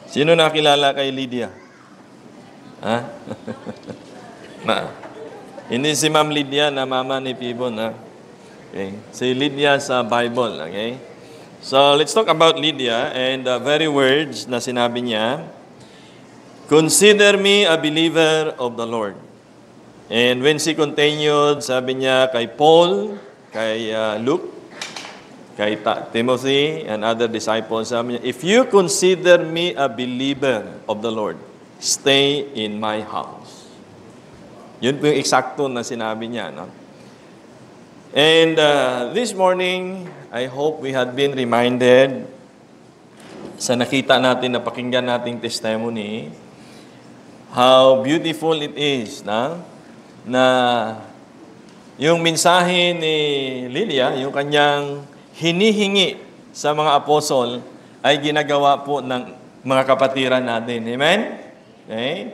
Sino nakilala kay Lydia? Ha? Hindi si Ma'am Lydia na mama ni Pibon, ha? Okay. Si Lydia sa Bible, okay? So, let's talk about Lydia and the very words na sinabi niya, "Consider me a believer of the Lord." And when she continued, sabi niya kay Paul, kay Luke, kay Timothy, and other disciples, sabi niya, "If you consider me a believer of the Lord, stay in my house." Yun po yung eksakto na sinabi niya, no? And this morning, I hope we had been reminded sa nakita natin, napakinggan nating testimony, how beautiful it is, na yung mensahe ni Lydia, yung kanyang hinihingi sa mga apostol, ay ginagawa po ng mga kapatiran natin. Amen? Okay?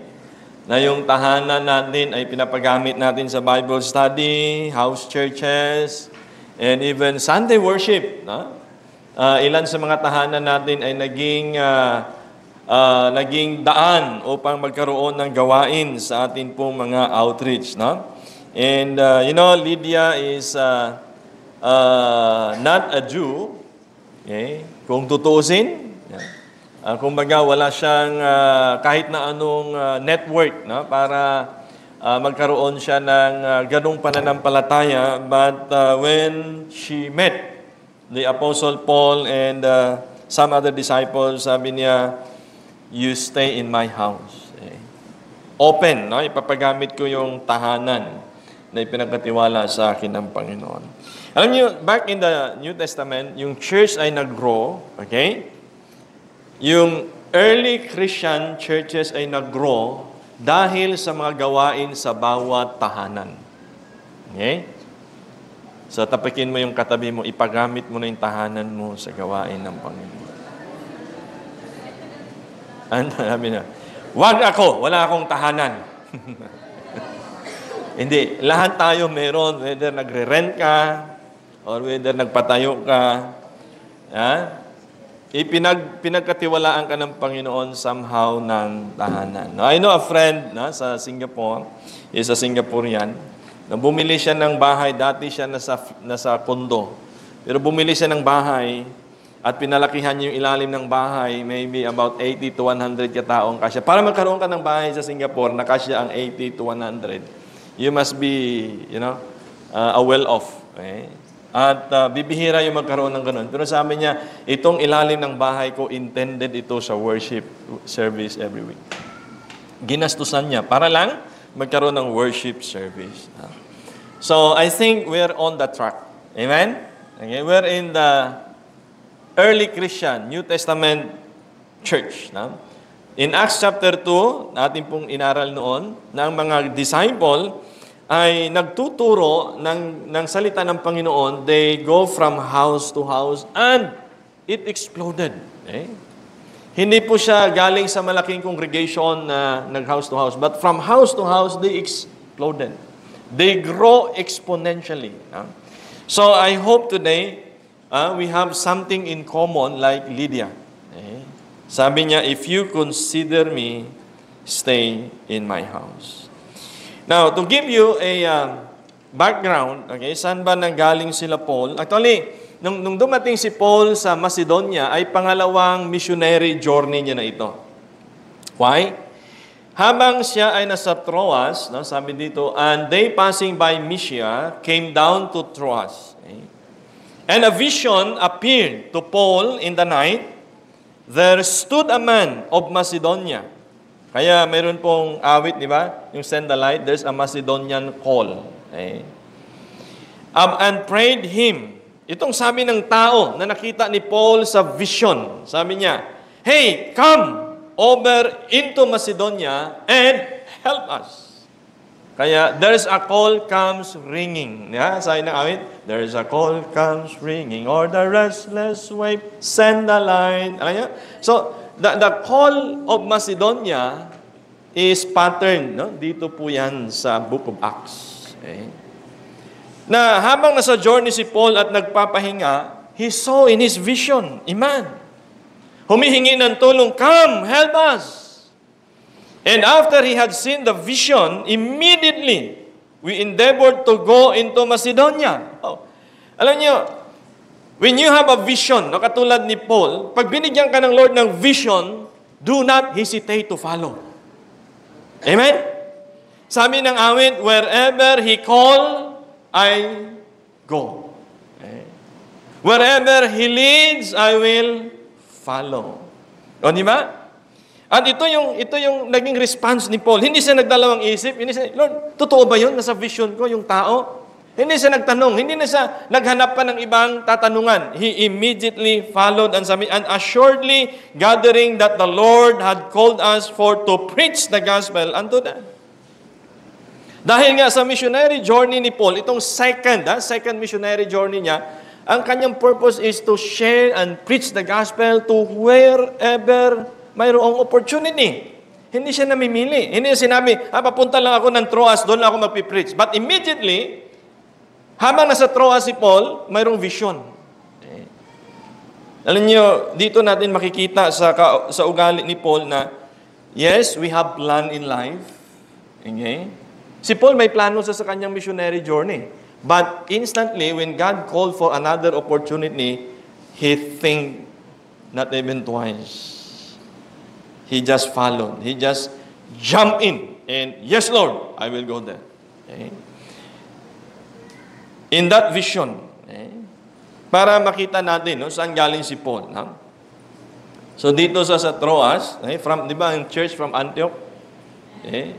Na yung tahanan natin ay pinapagamit natin sa Bible study, house churches, and even Sunday worship. No? Ilan sa mga tahanan natin ay naging daan upang magkaroon ng gawain sa atin pong mga outreach. No? And Lydia is not a Jew. Okay? Kung tutuusin, kumbaga wala siyang kahit na anong network, no? Para magkaroon siya ng ganung pananampalataya. But when she met the Apostle Paul and some other disciples, sabi niya, "You stay in my house." Open, no? Ipapagamit ko yung tahanan na ipinagkatiwala sa akin ng Panginoon. Alam niyo, back in the New Testament, yung church ay nag-grow, okay? Yung early Christian churches ay nag-grow dahil sa mga gawain sa bawat tahanan. Okay? So, tapakin mo yung katabi mo, ipagamit mo na yung tahanan mo sa gawain ng Panginoon. Ano, sabi na, "Wag ako, wala akong tahanan." Hindi, lahat tayo meron, whether nagre-rent ka, or whether nagpatayo ka, pinagkatiwalaan ka ng Panginoon somehow ng tahanan. Now, I know a friend sa Singapore, is a Singaporean, na bumili siya ng bahay, dati siya nasa kondo. Pero bumili siya ng bahay at pinalakihan niya yung ilalim ng bahay, maybe about 80 to 100 kataong kasya. Para magkaroon ka ng bahay sa Singapore na kasya ang 80 to 100, you must be, a well-off. Okay? At bibihira yung magkaroon ng ganun. Pero sabi niya, itong ilalim ng bahay ko, intended ito sa worship service every week. Ginastusan niya para lang magkaroon ng worship service. So, I think we're on the track. Amen? Okay? We're in the early Christian, New Testament church. In Acts chapter 2, natin pong inaral noon, na ang mga disciple ay nagtuturo ng salita ng Panginoon. They go from house to house and it exploded. Hindi po siya galing sa malaking congregation na nag-house to house, but from house to house, they exploded. They grow exponentially. So I hope today we have something in common like Lydia. Sabi niya, "If you consider me, stay in my house." Now, to give you a background, okay, saan ba nanggaling sila Paul? Actually, nung dumating si Paul sa Macedonia, ay pangalawang missionary journey niya na ito. Why? Habang siya ay nasa Troas, sabi dito, "And they passing by Mysia came down to Troas. Okay? And a vision appeared to Paul in the night. There stood a man of Macedonia." Kaya mayroon pong awit, di ba? Yung Send the Light, there's a Macedonian call. Okay? And prayed him. Itong sabi ng tao na nakita ni Paul sa vision. Sabi niya, "Hey, come over into Macedonia and help us." Kaya, there's a call comes ringing. Yeah, sabi ng awit, there's a call comes ringing, or the restless wave, send the light. Alam niyo? So, the call of Macedonia is patterned, dito po yan sa Book of Acts. Okay? Na habang nasa journey si Paul at nagpapahinga, he saw in his vision a man. humihingi ng tulong, "Come, help us." And after he had seen the vision, immediately, we endeavored to go into Macedonia. Oh. Alam niyo, when you have a vision, no, katulad ni Paul, pag binigyan ka ng Lord ng vision, do not hesitate to follow. Amen? Sabi ng awit, wherever He call, I go. Okay. Wherever He leads, I will follow. O, di ba? At ito yung naging response ni Paul. Hindi siya nagdalawang isip. Hindi siya, "Lord, totoo ba yun? Nasa vision ko, yung tao?" Hindi siya nagtanong. Hindi na siya naghanap pa ng ibang tatanungan. He immediately followed and sabi, "And assuredly gathering that the Lord had called us for to preach the gospel unto them." Dahil nga sa missionary journey ni Paul, itong second missionary journey niya, ang kanyang purpose is to share and preach the gospel to wherever mayroong opportunity. Hindi siya namimili. Hindi niya sinabi, papunta lang ako ng Troas, doon lang ako magpipreach. But immediately, habang nasa Troas si Paul, mayroong vision. Okay. Alam niyo, dito natin makikita sa ugali ni Paul na, yes, we have plan in life. Okay? Si Paul may plano sa kanyang missionary journey. But instantly, when God called for another opportunity, he think not even twice. He just followed. He just jumped in. And, "Yes, Lord, I will go there." Okay? In that vision, okay? Para makita natin, no, saan galing si Paul. No? So, dito sa Troas, okay? Di ba, yung church from Antioch? Okay?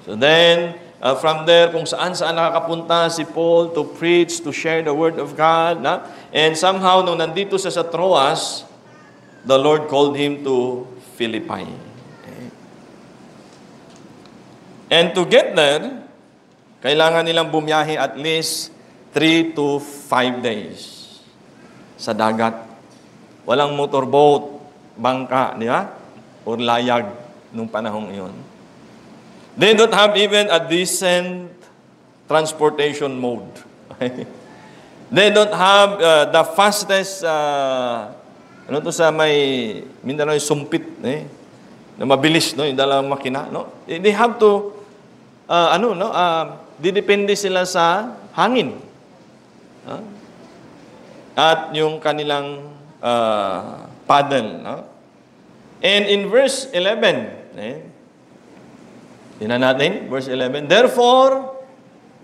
So then, from there, kung saan nakakapunta si Paul to preach, to share the word of God. No? And somehow, nung nandito sa Troas, the Lord called him to Philippi. Okay. And to get there, kailangan nilang bumiyahe at least 3 to 5 days sa dagat. Walang motorboat, bangka, di ba? Or layag nung panahong iyon. They don't have even a decent transportation mode. They don't have the fastest sa may Mindanao yung sumpit, na mabilis, no, yung dalawang makina, no? They have to didepende sila sa hangin. At yung kanilang paddle, no? And in verse 11, tingnan natin, verse 11, "Therefore,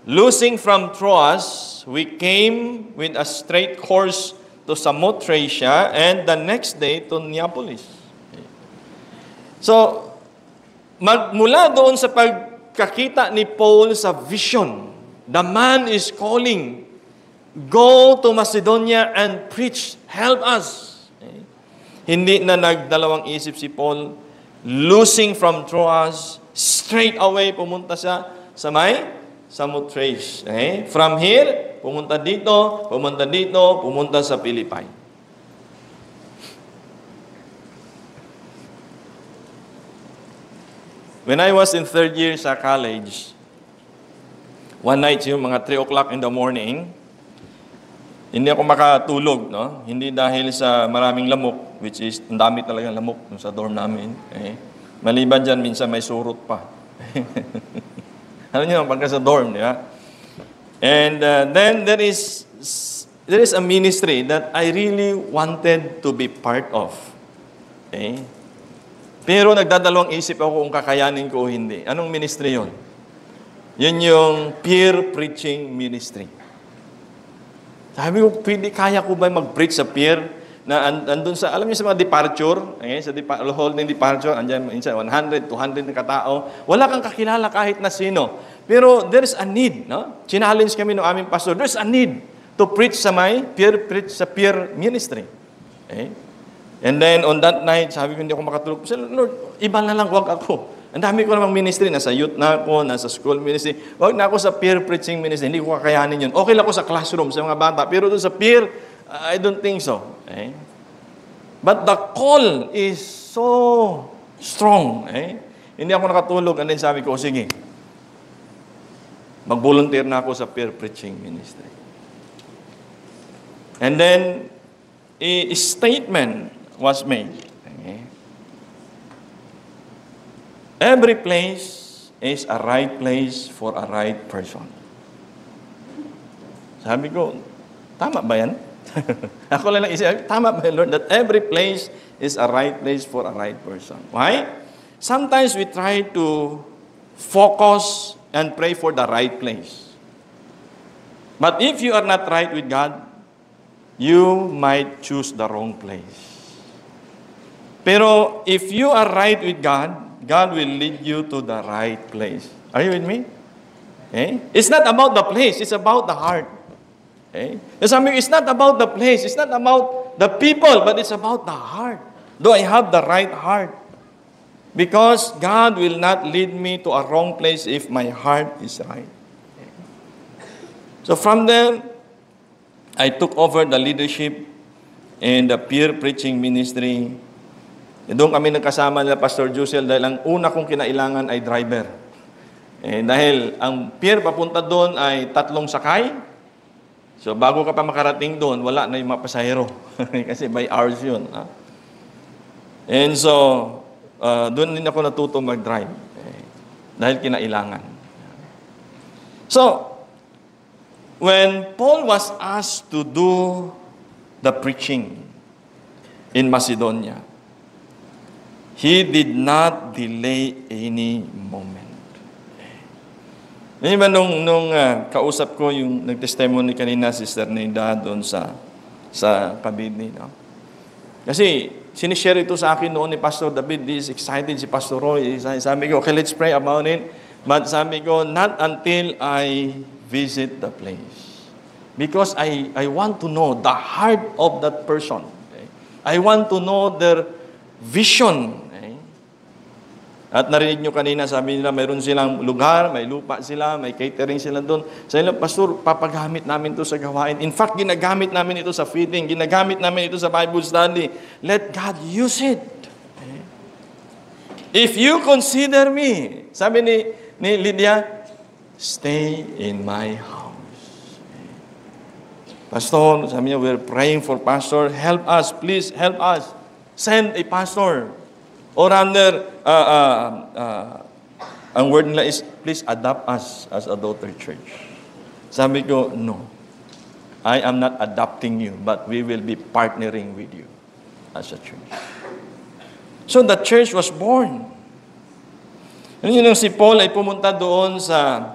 loosing from Troas, we came with a straight course to Samothracia, and the next day to Neapolis." Okay. So, mula doon sa pagkakita ni Paul sa vision, the man is calling, "Go to Macedonia and preach, help us." Okay. Hindi na nagdalawang isip si Paul, loosing from Troas, straight away pumunta siya sa may Samothrace. Okay? From here, pumunta dito, pumunta sa Philippi. When I was in third year sa college, one night, yung mga 3 o'clock in the morning, hindi ako makatulog, no? Hindi dahil sa maraming lamok, which is, ang dami talagang lamok sa dorm namin. Okay? Maliban dyan, minsan may surot pa. Alam niyo, pagka sa dorm, di ba? And then there is a ministry that I really wanted to be part of. Okay? Pero nagdadalawang isip ako kung kakayanin ko o hindi. Anong ministry yon? Yun yung peer preaching ministry. Sabi ko, kaya ko ba mag-preach sa peer? Na andun sa, alam niyo sa mga departure, okay? Sa holding departure, andyan minsan 100, 200 na katao, wala kang kakilala kahit na sino. Pero there's a need, no? Challenge kami ng aming pastor, there's a need to preach sa peer ministry. Okay? And then on that night, sabi ko, hindi ako makatulog. Sabi, "Lord, iba na lang, wag ako. Ang dami ko namang ministry, nasa youth na ako, nasa school ministry. Wag na ako sa peer preaching ministry, hindi ko kakayanin yun. Okay lang ako sa classroom, sa mga bata, pero doon sa peer, I don't think so. Okay? But the call is so strong. Okay? Hindi ako nakatulog. And then sabi ko, sige, mag-volunteer na ako sa peer preaching ministry. And then, a statement was made. Okay? Every place is a right place for a right person. Sabi ko, tama ba yan? Ako lang isip, tama ba yan, Lord? That every place is a right place for a right person. Why? Sometimes we try to focus and pray for the right place. But if you are not right with God, you might choose the wrong place. Pero if you are right with God, God will lead you to the right place. Are you with me? Okay? It's not about the place, it's about the heart. Okay? It's not about the place, it's not about the people, but it's about the heart. Do I have the right heart? Because God will not lead me to a wrong place if my heart is right. So from there, I took over the leadership in the peer preaching ministry. Doon kami nagkasama nila Pastor Jusel dahil ang una kong kinailangan ay driver. Dahil ang pier papunta doon ay 3 sakay. So bago ka pa makarating doon, wala na yung mga pasahero. Kasi by hours yun. And so, doon din ako natuto mag-drive. Dahil kinailangan. So, when Paul was asked to do the preaching in Macedonia, he did not delay any moment. Hindi ba nung kausap ko yung nag-testimony kanina, Sister Neda, doon sa Kabidni, no? Kasi sinishare ito sa akin noon ni Pastor David, he is excited, si Pastor Roy, sabi ko, okay, let's pray about it. But sabi ko, not until I visit the place. Because I want to know the heart of that person. Okay? I want to know their vision. Okay? At narinig nyo kanina, sabi nila, mayroon silang lugar, may lupa sila, may catering sila doon. Sabi nila, Pastor, papagamit namin ito sa gawain. In fact, ginagamit namin ito sa feeding, ginagamit namin ito sa Bible study. Let God use it. Okay? If you consider me, sabi ni Lydia, stay in my house. Okay? Pastor, sabi niya, we're praying for Pastor. Help us, please help us. Send a pastor. Or rather, ang word nila is, please adopt us as a daughter church. Sabi ko, no. I am not adopting you, but we will be partnering with you as a church. So the church was born. And yun si Paul ay pumunta doon sa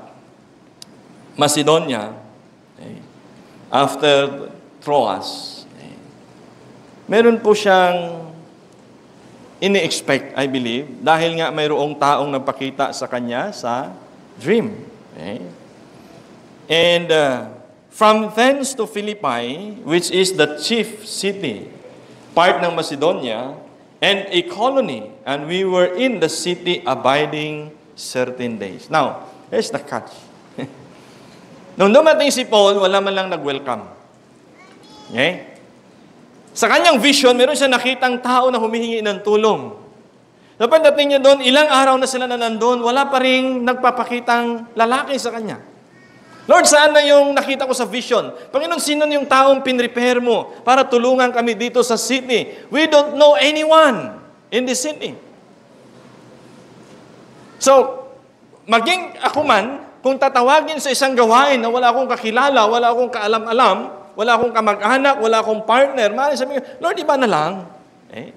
Macedonia, okay, after Troas. Okay. Meron po siyang ini-expect, I believe, dahil nga mayroong taong nagpakita sa kanya sa dream. Okay? And from thence to Philippi, which is the chief city, part ng Macedonia, and a colony, and we were in the city abiding certain days. Now, here's the catch. Nung dumating si Paul, wala man lang nag-welcome. Okay? Sa kanyang vision, meron siya nakitang tao na humihingi ng tulong. Dapat dating niya doon, ilang araw na sila na nandun, wala pa rin nagpapakitang lalaki sa kanya. Lord, saan na yung nakita ko sa vision? Panginoon, sino yung taong pinrepare mo para tulungan kami dito sa city? We don't know anyone in the city. So, maging ako man, kung tatawagin sa isang gawain na wala akong kakilala, wala akong kaalam-alam, wala akong kamag-anak, wala akong partner, maaaring sabihin, Lord, iba na lang. Eh?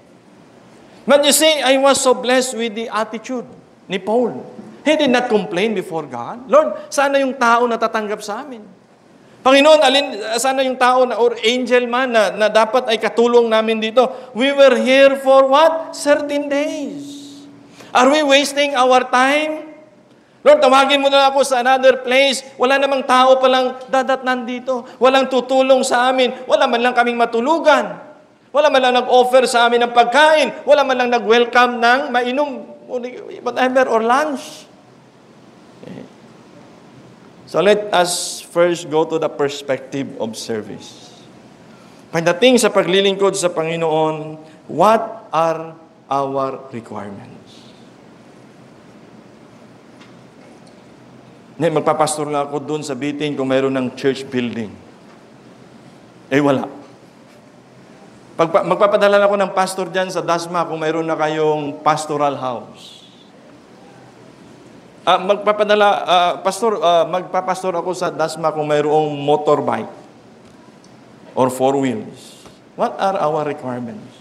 But you see, I was so blessed with the attitude ni Paul. He did not complain before God. Lord, sana yung tao na tatanggap sa amin. Panginoon, sana yung tao na, or angel man na dapat ay katulong namin dito. We were here for what? Certain days. Are we wasting our time? Lord, tawagin mo na ako sa another place. Wala namang tao palang dadatnan dito. Walang tutulong sa amin. Wala man lang kaming matulugan. Wala man lang nag-offer sa amin ng pagkain. Wala man lang nag-welcome ng mainom, whatever, or lunch. Okay. So let us first go to the perspective of service. Pagdating sa paglilingkod sa Panginoon, what are our requirements? Magpapastor lang ako doon sa Bitin kung mayroon ng church building. Eh, wala. Magpapadala ako ng pastor dyan sa Dasma kung mayroon na kayong pastoral house. Magpapastor ako sa Dasma kung mayroong motorbike or 4 wheels. What are our requirements?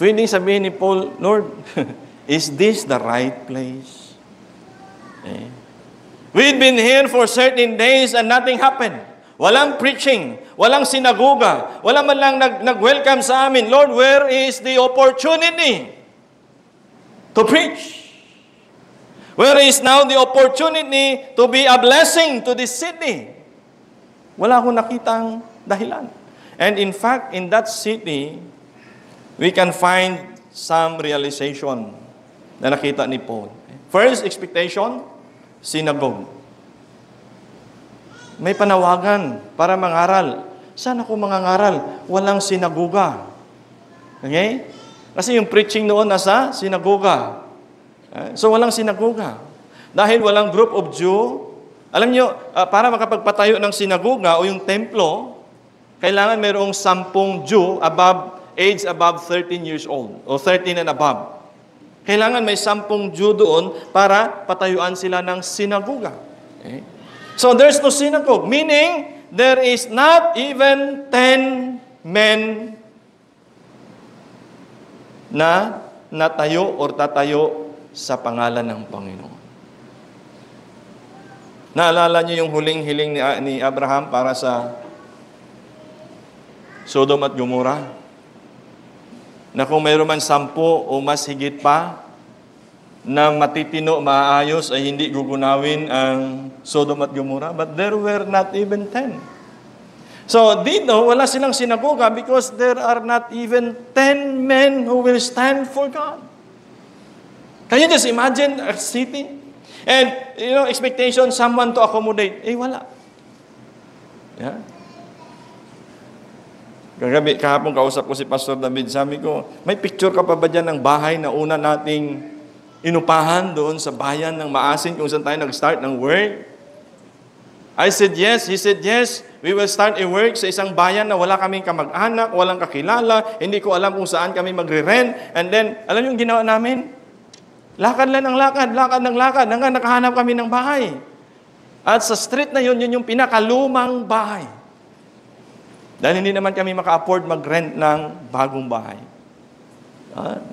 Pwedeng sabihin ni Paul, Lord, is this the right place? We've been here for certain days and nothing happened. Walang preaching, walang sinagoga, wala man lang nag-welcome sa amin. Lord, where is the opportunity to preach? Where is now the opportunity to be a blessing to this city? Wala akong nakitang dahilan. And in fact, in that city, we can find some realization na nakita ni Paul. First expectation, synagogue. May panawagan para mangaral. Saan ako mangangaral? Walang sinagoga. Okay? Kasi yung preaching noon nasa sinagoga. So walang sinagoga. Dahil walang group of Jew, alam nyo, para makapagpatayo ng sinagoga o yung templo, kailangan mayroong 10 Jew age above 13 years old o 13 and above. Kailangan may 10 Jew doon para patayuan sila ng sinagoga. Okay? So there's no synagogue, meaning there is not even 10 men na natayo or tatayo sa pangalan ng Panginoon. Naalala niyo yung huling hiling ni Abraham para sa Sodom at Gomorrah? Na kung mayroon man 10 o mas higit pa na matitino, maayos, ay hindi gugunawin ang Sodom at Gomorrah. But there were not even 10. So dito, wala silang sinagoga because there are not even 10 men who will stand for God. Can you just imagine a city? And, expectation, someone to accommodate. Wala. Yeah. Kahapon kausap ko si Pastor David, sabi ko, may picture ka pa ba dyan ng bahay na una nating inupahan doon sa bayan ng Maasin kung saan tayo nag-start ng work? I said yes. He said yes. We will start a work sa isang bayan na wala kaming kamag-anak, walang kakilala, hindi ko alam kung saan kami magre-rent. And then, alam yung ginawa namin? Lakad lang ng lakad, hanggang nakahanap kami ng bahay. At sa street na yun yung pinakalumang bahay. Dahil hindi naman kami maka-afford mag-rent ng bagong bahay.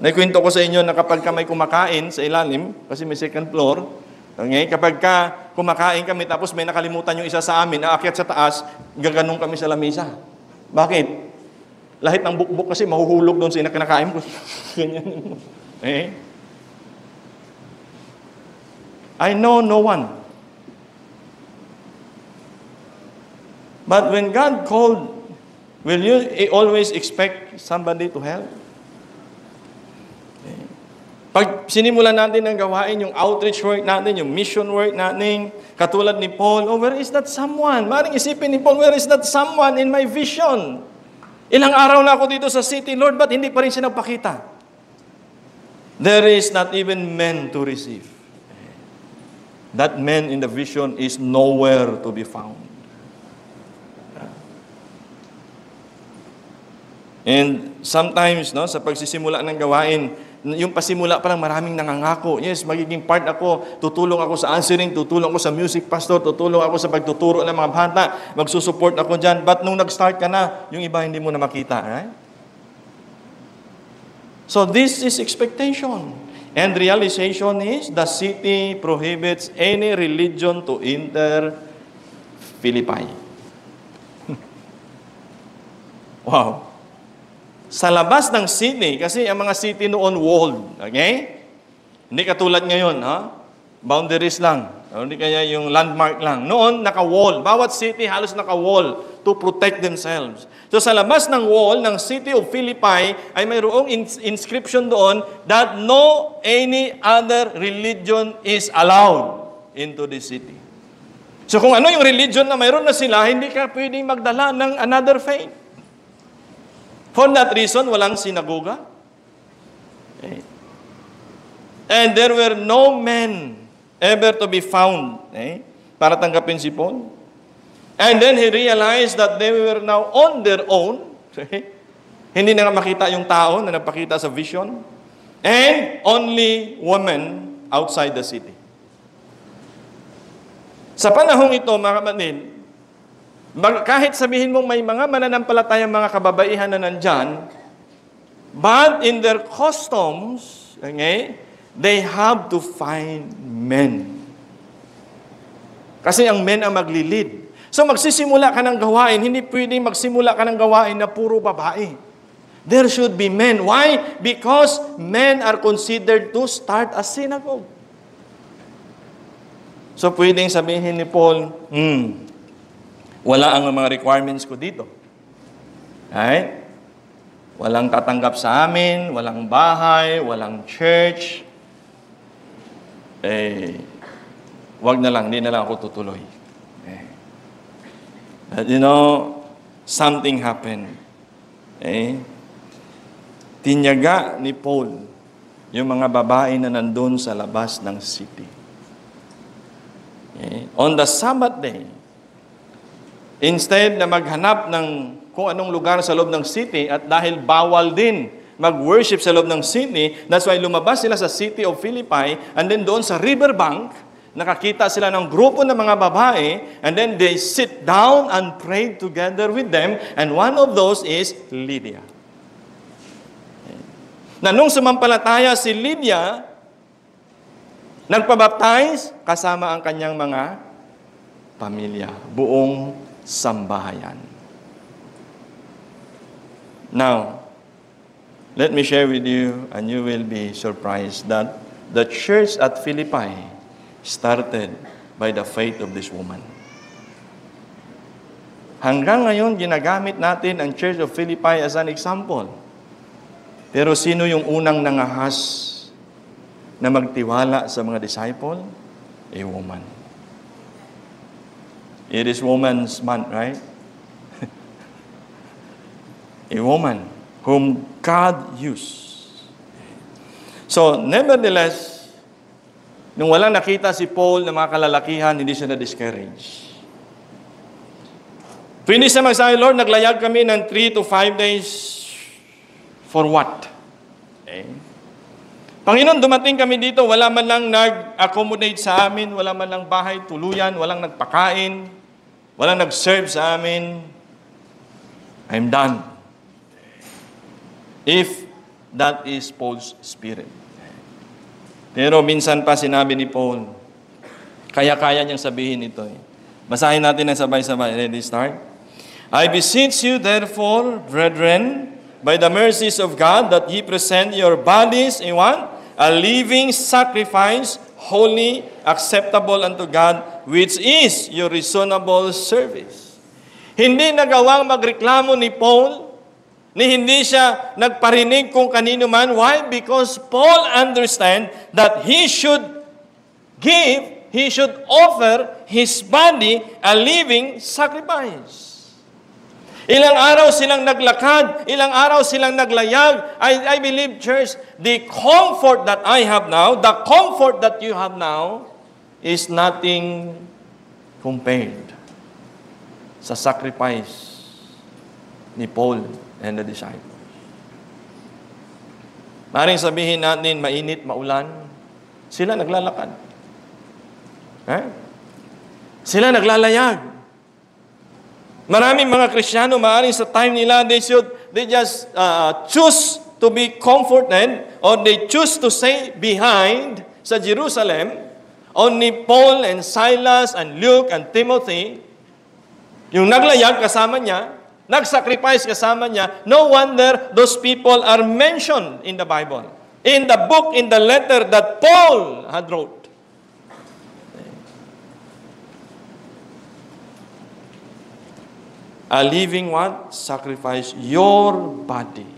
Naikwento ko sa inyo na kapag may kumakain sa ilalim, kasi may second floor, okay, kapag kumakain kami tapos may nakalimutan yung isa sa amin, aakyat sa taas, gaganong kami sa lamesa. Bakit? Lahit ng bukbuk kasi mahuhulog doon sa kinakain ko. Ganyan. I know no one. But when God called, will you always expect somebody to help? Pag sinimulan natin ng gawain, yung outreach work natin, yung mission work natin, katulad ni Paul, where is that someone? Maring isipin ni Paul, where is that someone in my vision? Ilang araw na ako dito sa city, Lord, ba't hindi pa rin siya nagpakita? There is not even men to receive. That man in the vision is nowhere to be found. And sometimes, sa pagsisimula ng gawain, yung pasimula pa lang maraming nangangako. Yes, magiging part ako, tutulong ako sa answering, tutulong ako sa music pastor, tutulong ako sa pagtuturo ng mga bata, magsusupport ako dyan. But nung nag-start ka na, yung iba hindi mo na makita. Right? So this is expectation. And realization is, the city prohibits any religion to enter Philippi. Wow. Sa labas ng city, kasi ang mga city noon walled, okay? Hindi katulad ngayon, boundaries lang. Hindi kaya yung landmark lang. Noon, naka-wall. Bawat city halos naka-wall to protect themselves. So sa labas ng wall ng city of Philippi ay mayroong inscription doon that no any other religion is allowed into the city. So kung ano yung religion na mayroon na sila, hindi ka pwedeng magdala ng another faith. For that reason, walang sinagoga. Okay. And there were no men ever to be found para tanggapin si Paul. And then he realized that they were now on their own. Hindi na makita yung tao na nagpakita sa vision. And only women outside the city. Sa panahong ito, mga kapatid, kahit sabihin mong may mga mananampalatayang mga kababaihan na nandyan, but in their customs, okay, they have to find men. Kasi ang men ang maglilid. So magsisimula ka ng gawain, hindi pwedeng magsimula ka ng gawain na puro babae. There should be men. Why? Because men are considered to start a synagogue. So pwedeng sabihin ni Paul, wala ang mga requirements ko dito. Right? Walang tatanggap sa amin, walang bahay, walang church. Wag na lang, hindi na lang ako tutuloy. But something happened. Tinyaga ni Paul yung mga babae na nandun sa labas ng city. On the Sabbath day, instead na maghanap ng kung anong lugar sa loob ng city, at dahil bawal din mag-worship sa loob ng city, that's why lumabas sila sa city of Philippi, and then doon sa riverbank, nakakita sila ng grupo ng mga babae, and then they sit down and pray together with them, and one of those is Lydia. Na nung sumampalataya si Lydia, nagpabaptize kasama ang kanyang mga pamilya, buong sambahayan. Now, let me share with you, and you will be surprised that the church at Philippi started by the faith of this woman. Hanggang ngayon, ginagamit natin ang Church of Philippi as an example. Pero sino yung unang nangahas na magtiwala sa mga disciple? A woman. It is Women's Month, right? A woman whom God used. So, nevertheless, nung walang nakita si Paul na mga kalalakihan, hindi siya na-discourage. Pwede siya magsabi, Lord, naglayag kami ng 3 to 5 days for what? Panginoon, dumating kami dito, wala man lang nag-accommodate sa amin, wala man lang bahay, tuluyan, walang nagpakain, walang nag-serve sa amin. I'm done. If that is Paul's spirit. Pero minsan pa sinabi ni Paul, kaya-kaya niyang sabihin ito. Basahin natin ng sabay-sabay. Ready, start? I beseech you, therefore, brethren, by the mercies of God, that ye present your bodies in what? A living sacrifice, holy, acceptable unto God, which is your reasonable service. Hindi nagawang magreklamo ni Paul, ni hindi siya nagparinig kung kanino man. Why? Because Paul understand that he should offer his body a living sacrifice. Ilang araw silang naglakad, ilang araw silang naglayag. I believe, church, the comfort that I have now, the comfort that you have now, is nothing compared sa sacrifice ni Paul and the disciples. Maring sabihin natin, mainit, maulan, sila naglalakad. Sila naglalayag. Maraming mga Kristiyano, maaaring sa time nila, they just choose to be comforted, or they choose to stay behind sa Jerusalem. Only Paul and Silas and Luke and Timothy, yung naglayag kasama niya, nag-sacrifice kasama niya. No wonder those people are mentioned in the Bible. In the book, in the letter that Paul had wrote. A living what? Sacrifice your body.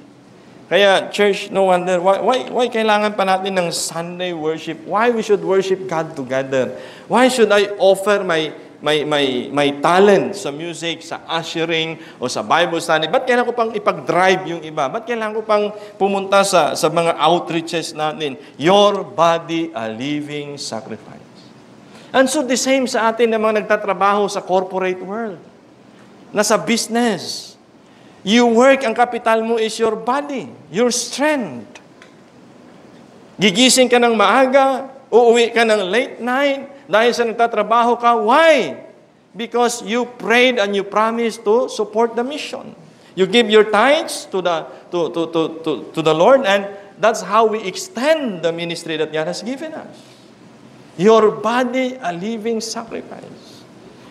Kaya, church, no wonder, why kailangan pa natin ng Sunday worship? Why we should worship God together? Why should I offer my talent sa music, sa ushering, o sa Bible study? Ba't kailangan ko pang ipag-drive yung iba? Ba't kailangan ko pang pumunta sa mga outreaches natin? Your body, a living sacrifice. And so the same sa atin na mga nagtatrabaho sa corporate world. nasa business. You work, ang kapital mo is your body, your strength. Gigising ka ng maaga, uuwi ka ng late night, dahil sa nagtatrabaho ka. Why? Because you prayed and you promised to support the mission. You give your tithes to the Lord, and that's how we extend the ministry that God has given us. Your body, a living sacrifice.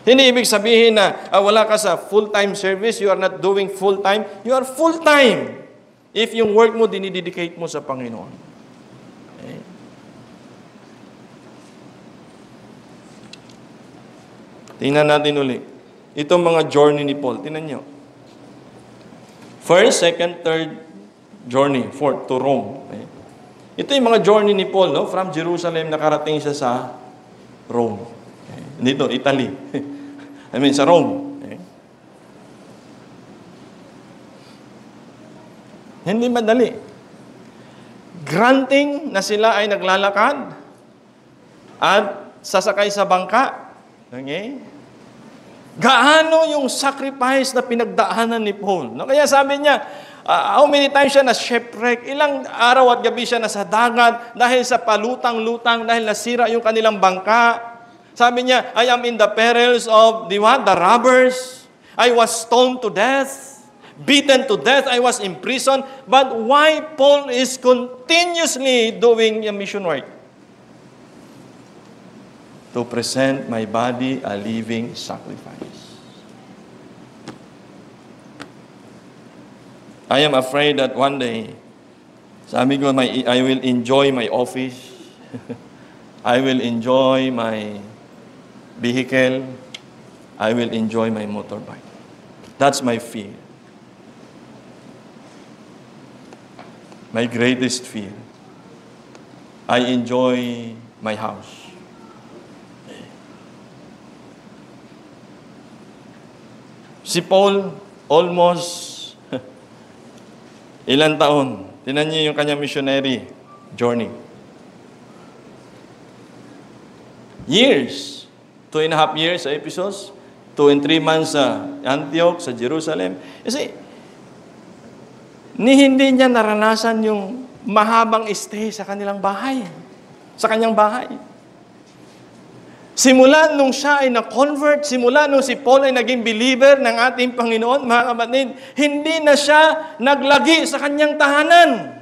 Hindi ibig sabihin na wala ka sa full-time service, you are not doing full-time. You are full-time if yung work mo dinidedicate mo sa Panginoon. Okay. Tingnan natin ulit. Itong mga journey ni Paul. Tingnan nyo. First, second, third journey, fourth, to Rome. Okay. Ito yung mga journey ni Paul, no? From Jerusalem, nakarating siya sa Rome. Okay. Dito, Italy. I mean, sa Rome. Okay. Hindi madali. Granting na sila ay naglalakad at sasakay sa bangka. Okay? Gaano yung sacrifice na pinagdaanan ni Paul? No? Kaya sabi niya, how many times siya na shipwreck? Ilang araw at gabi siya nasa dagat dahil sa palutang-lutang, dahil nasira yung kanilang bangka. Sabi niya, I am in the perils of the robbers. I was stoned to death, beaten to death. I was imprisoned. But why Paul is continuously doing a mission work? To present my body a living sacrifice. I am afraid that one day, sabi ko, I will enjoy my office. I will enjoy my vehicle. I will enjoy my motorbike. That's my fear. My greatest fear. I enjoy my house. Si Paul, almost ilang taon. Tingnan niyo yung kanyang missionary journey. Years. 2.5 years sa Ephesus. 2 and 3 months sa Antioch, sa Jerusalem. Kasi, hindi niya naranasan yung mahabang stay sa kanilang bahay. Sa kanyang bahay. Simula nung siya ay na-convert, simula nung si Paul ay naging believer ng ating Panginoon, mga kapatid, hindi na siya naglagi sa kanyang tahanan.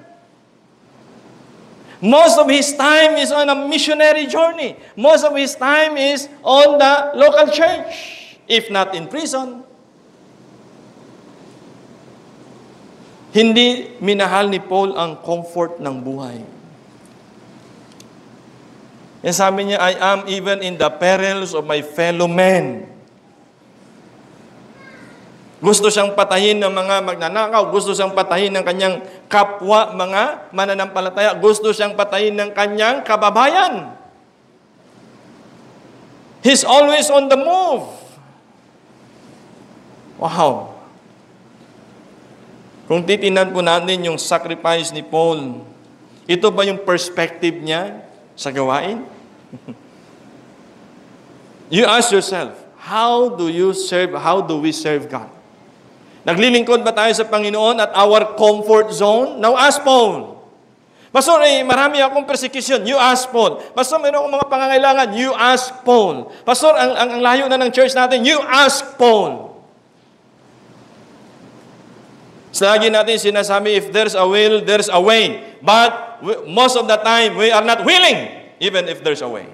Most of his time is on a missionary journey. Most of his time is on the local church, if not in prison. Hindi minahal ni Paul ang comfort ng buhay. Yan sabi niya, I am even in the perils of my fellow men. Gusto siyang patayin ng mga magnanakaw. Gusto siyang patayin ng kanyang kapwa, mga mananampalataya. Gusto siyang patayin ng kanyang kababayan. He's always on the move. Wow. Kung titinan po natin yung sacrifice ni Paul, ito ba yung perspective niya sa gawain? You ask yourself, how do we serve God? Naglilingkod ba tayo sa Panginoon at our comfort zone? Now ask Paul. Pastor, marami akong persecution. You ask Paul. Pastor, mayroon akong mga pangangailangan. You ask Paul. Pastor, ang layo na ng church natin. You ask Paul. Lagi natin sinasabi, if there's a will, there's a way. But most of the time, we are not willing, even if there's a way.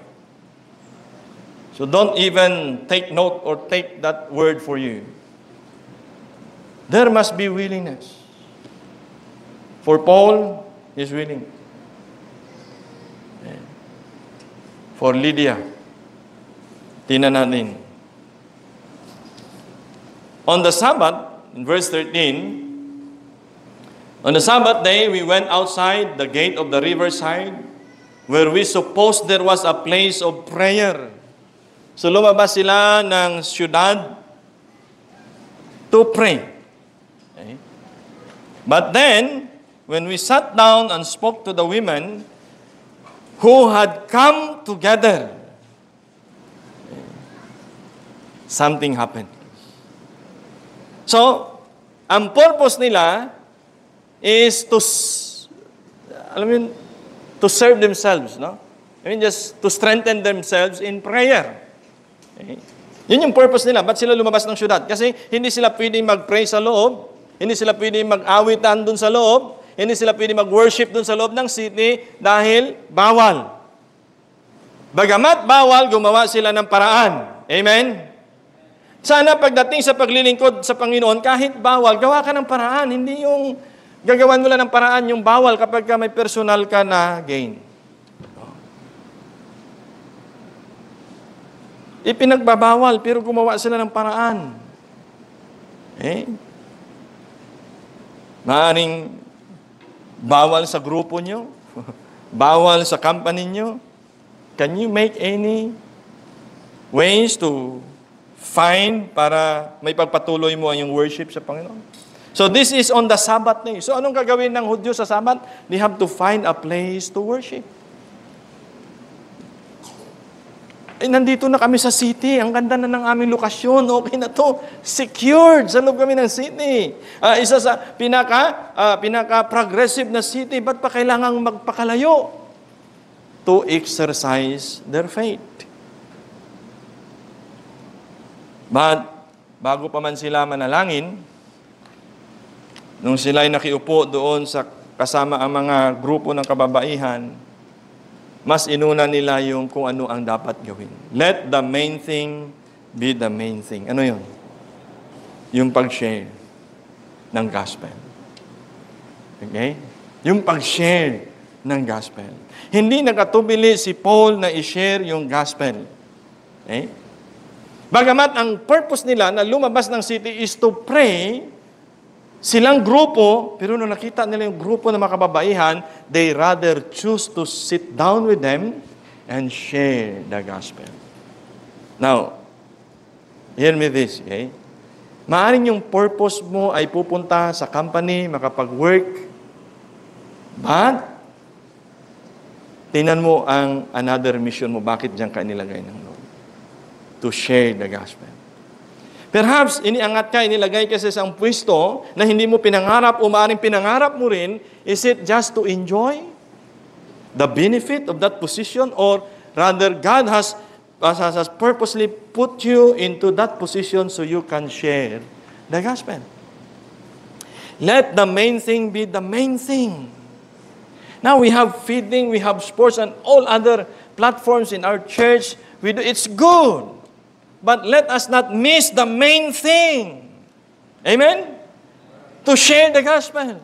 So don't even take note or take that word for you. There must be willingness. For Paul, he's willing. For Lydia, tingnan natin. On the Sabbath, in verse 13, on the Sabbath day, we went outside the gate of the riverside, where we supposed there was a place of prayer. So lumabas sila ng syudad to pray. Okay. But then, when we sat down and spoke to the women who had come together, something happened. So, ang purpose nila is to serve themselves, no? Just to strengthen themselves in prayer. Okay? Yun yung purpose nila. Ba't sila lumabas ng syudad? Kasi hindi sila pwedeng mag-pray sa loob, hindi sila pwedeng mag-awitan dun sa loob, hindi sila pwedeng mag-worship dun sa loob ng city dahil bawal. Bagamat bawal, gumawa sila ng paraan. Amen? Sana pagdating sa paglilingkod sa Panginoon, kahit bawal, gawa ka ng paraan. Hindi yung gagawan mo lang ng paraan yung bawal kapag may personal ka na gain. Ipinagbabawal, pero gumawa sila ng paraan. Maaring bawal sa grupo nyo, bawal sa company nyo. Can you make any ways to find para may pagpatuloy mo ang yung worship sa Panginoon? So this is on the Sabbath day. So anong gagawin ng Hudyo sa Sabbath? They have to find a place to worship. Nandito na kami sa city. Ang ganda na ng aming lokasyon. Okay na to. Secured. Sa loob kami ng city. Isa sa pinaka-progressive na city. Ba't pa kailangang magpakalayo? To exercise their faith. But, bago pa man sila manalangin, nung sila'y nakiupo doon sa kasama ang mga grupo ng kababaihan, mas inuna nila yung kung ano ang dapat gawin. Let the main thing be the main thing. Ano yun? Yung pag-share ng gospel. Okay? Yung pag-share ng gospel. Hindi nakatubili si Paul na i-share yung gospel. Okay? Bagamat ang purpose nila na lumabas ng city is to pray, silang grupo, pero nung nakita nila yung grupo ng mga kababaihan, they rather choose to sit down with them and share the gospel. Now, hear me this, okay? Maaring yung purpose mo ay pupunta sa company, makapag-work, but tingnan mo ang another mission mo. Bakit diyan ka nilagay ng Lord? To share the gospel. Perhaps, iniangat ka, inilagay ka sa isang pwesto na hindi mo pinangarap o maaaring pinangarap mo rin, is it just to enjoy the benefit of that position, or rather God has purposely put you into that position so you can share the gospel. Let the main thing be the main thing. Now we have feeding, we have sports, and all other platforms in our church. It's good. But let us not miss the main thing. Amen? To share the gospel.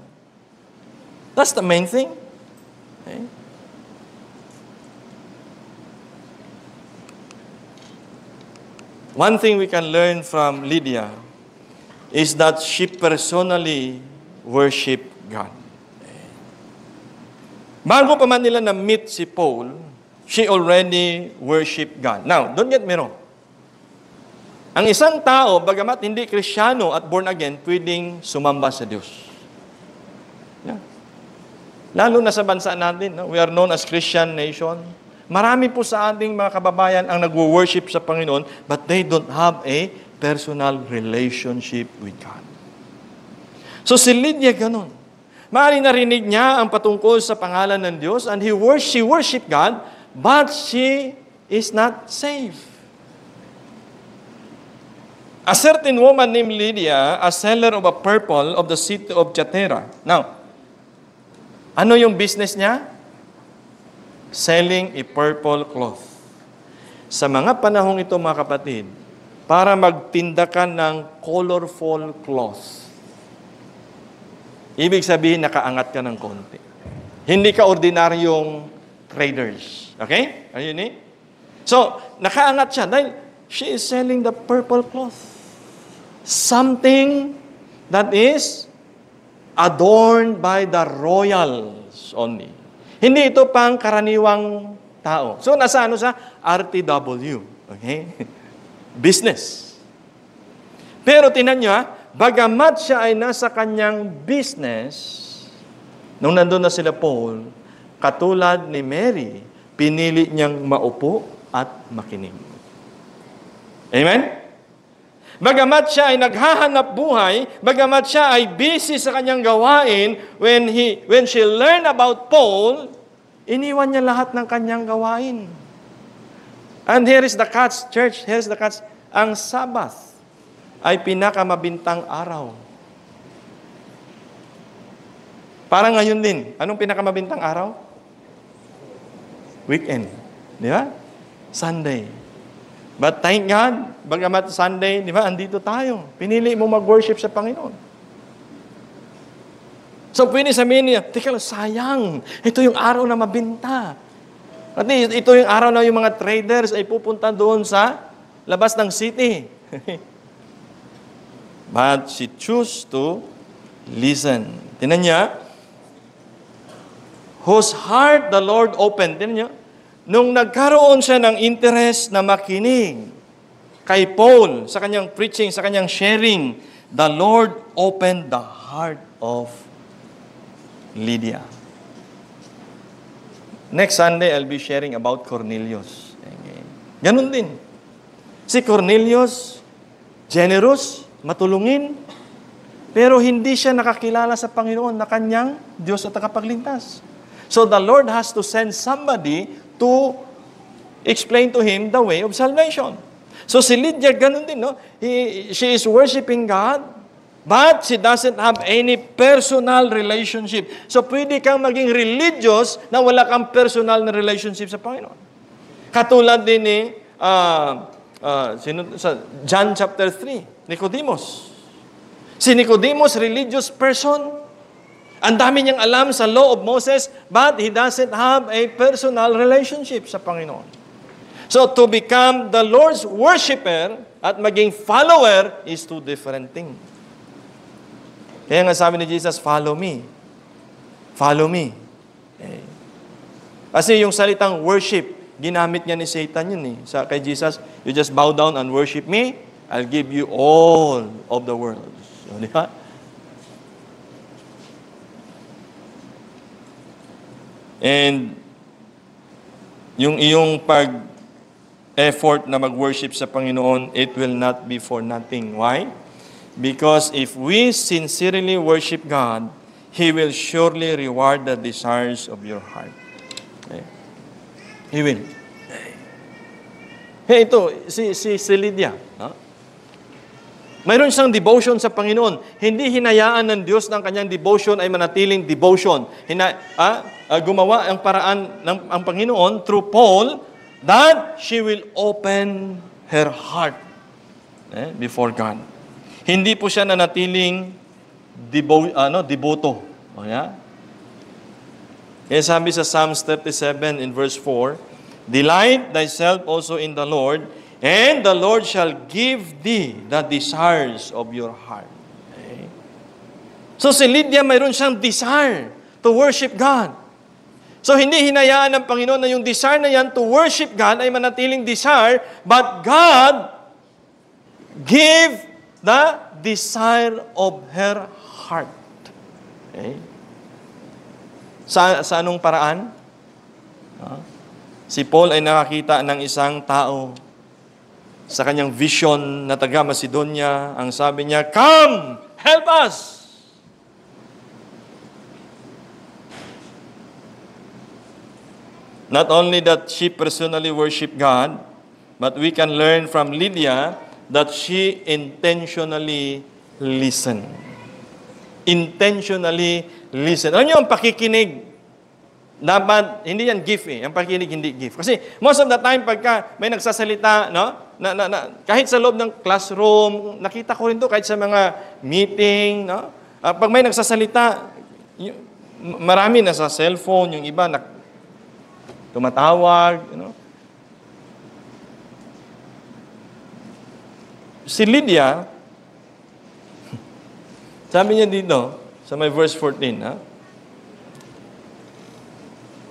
That's the main thing. Okay? One thing we can learn from Lydia is that she personally worshiped God. Bago pa man nila na-meet si Paul, she already worshiped God. Now, don't get me wrong. Ang isang tao, bagamat hindi Kristiyano at born again, pwedeng sumamba sa Diyos. Yeah. Lalo na sa bansa natin, no? We are known as Christian nation. Marami po sa ating mga kababayan ang nagwo-worship sa Panginoon, but they don't have a personal relationship with God. So si Lydia ganun. Maaaring narinig niya ang patungkol sa pangalan ng Diyos, and she worshiped God, but she is not saved. A certain woman named Lydia, a seller of a purple of the city of Thyatira. Now, ano yung business niya? Selling a purple cloth. Sa mga panahong ito, mga kapatid, para magtinda ka ng colorful cloth, ibig sabihin, nakaangat ka ng konti. Hindi ka ordinaryong traders. Okay? Ayun eh? So, nakaangat siya dahil she is selling the purple cloth. Something that is adorned by the royals only. Hindi ito pang karaniwang tao. So, nasa ano sa RTW. Okay? Business. Pero tinan nyo, bagamat siya ay nasa kanyang business, nung nandun na sila Paul, katulad ni Mary, pinili niyang maupo at makinig. Amen? Bagamat siya ay naghahanap buhay, bagamat siya ay busy sa kanyang gawain, when she learned about Paul, iniwan niya lahat ng kanyang gawain. And here is the catch, church, here is the catch. Ang Sabbath ay pinakamabintang araw. Parang ngayon din. Anong pinakamabintang araw? Weekend. Di ba? Sunday. But thank God, bagamat Sunday, di ba, andito tayo. Pinili mo mag-worship sa Panginoon. So, pwede sabihin niya, teka lang, sayang. Ito yung araw na mabinta. At ito yung araw na yung mga traders ay pupunta doon sa labas ng city. But she chose to listen. Tingnan niya, whose heart the Lord opened. Tingnan niya, nung nagkaroon siya ng interest na makinig kay Paul sa kanyang preaching, sa kanyang sharing, the Lord opened the heart of Lydia. Next Sunday, I'll be sharing about Cornelius. Ganun din. Si Cornelius, generous, matulungin, pero hindi siya nakakilala sa Panginoon na kanyang Diyos at tagapagligtas. So the Lord has to send somebody to explain to him the way of salvation. So si Lydia, ganun din, no? She is worshiping God, but she doesn't have any personal relationship. So pwede kang maging religious na wala kang personal na relationship sa Panginoon. Katulad din ni sa John chapter 3, Nicodemus. Si Nicodemus, religious person. Ang dami niyang alam sa law of Moses, but he doesn't have a personal relationship sa Panginoon. So, to become the Lord's worshiper at maging follower is two different things. Kaya nga sabi ni Jesus, follow me. Follow me. Okay. Kasi yung salitang worship, ginamit niya ni Satan yun eh. Kay Jesus, you just bow down and worship me, I'll give you all of the world. So, di ba? And yung iyong pag-effort na mag-worship sa Panginoon, it will not be for nothing. Why? Because if we sincerely worship God, He will surely reward the desires of your heart. Okay. He will. Hey, ito, si Lydia. Huh? Mayroon siyang devotion sa Panginoon. Hindi hinayaan ng Diyos ng kanyang devotion ay manatiling devotion. Gumawa ang paraan ng ang Panginoon through Paul that she will open her heart before God. Hindi po siya nanatiling deboto. O, yeah? Kaya sabi sa Psalms 37 in verse 4, delight thyself also in the Lord, and the Lord shall give thee the desires of your heart. Okay? So si Lydia, mayroon siyang desire to worship God. So hindi hinayaan ng Panginoon na yung desire na yan to worship God ay manatiling desire, but God give the desire of her heart. Okay? Sa anong paraan? Si Paul ay nakakita ng isang tao sa kanyang vision na taga Macedonia. Ang sabi niya, come, help us! Not only that she personally worshiped God, but we can learn from Lydia that she intentionally listened. Intentionally listened. Alam niyo, ang pakikinig, dapat, hindi yan gift eh. Ang pakikinig, hindi gift. Kasi most of the time, pagka may nagsasalita, no? Kahit sa loob ng classroom, nakita ko rin to kahit sa mga meeting, no? Pag may nagsasalita, marami na sa cellphone, yung iba tumatawag, you know. Si Lydia, sabi niya dito, sa may verse 14,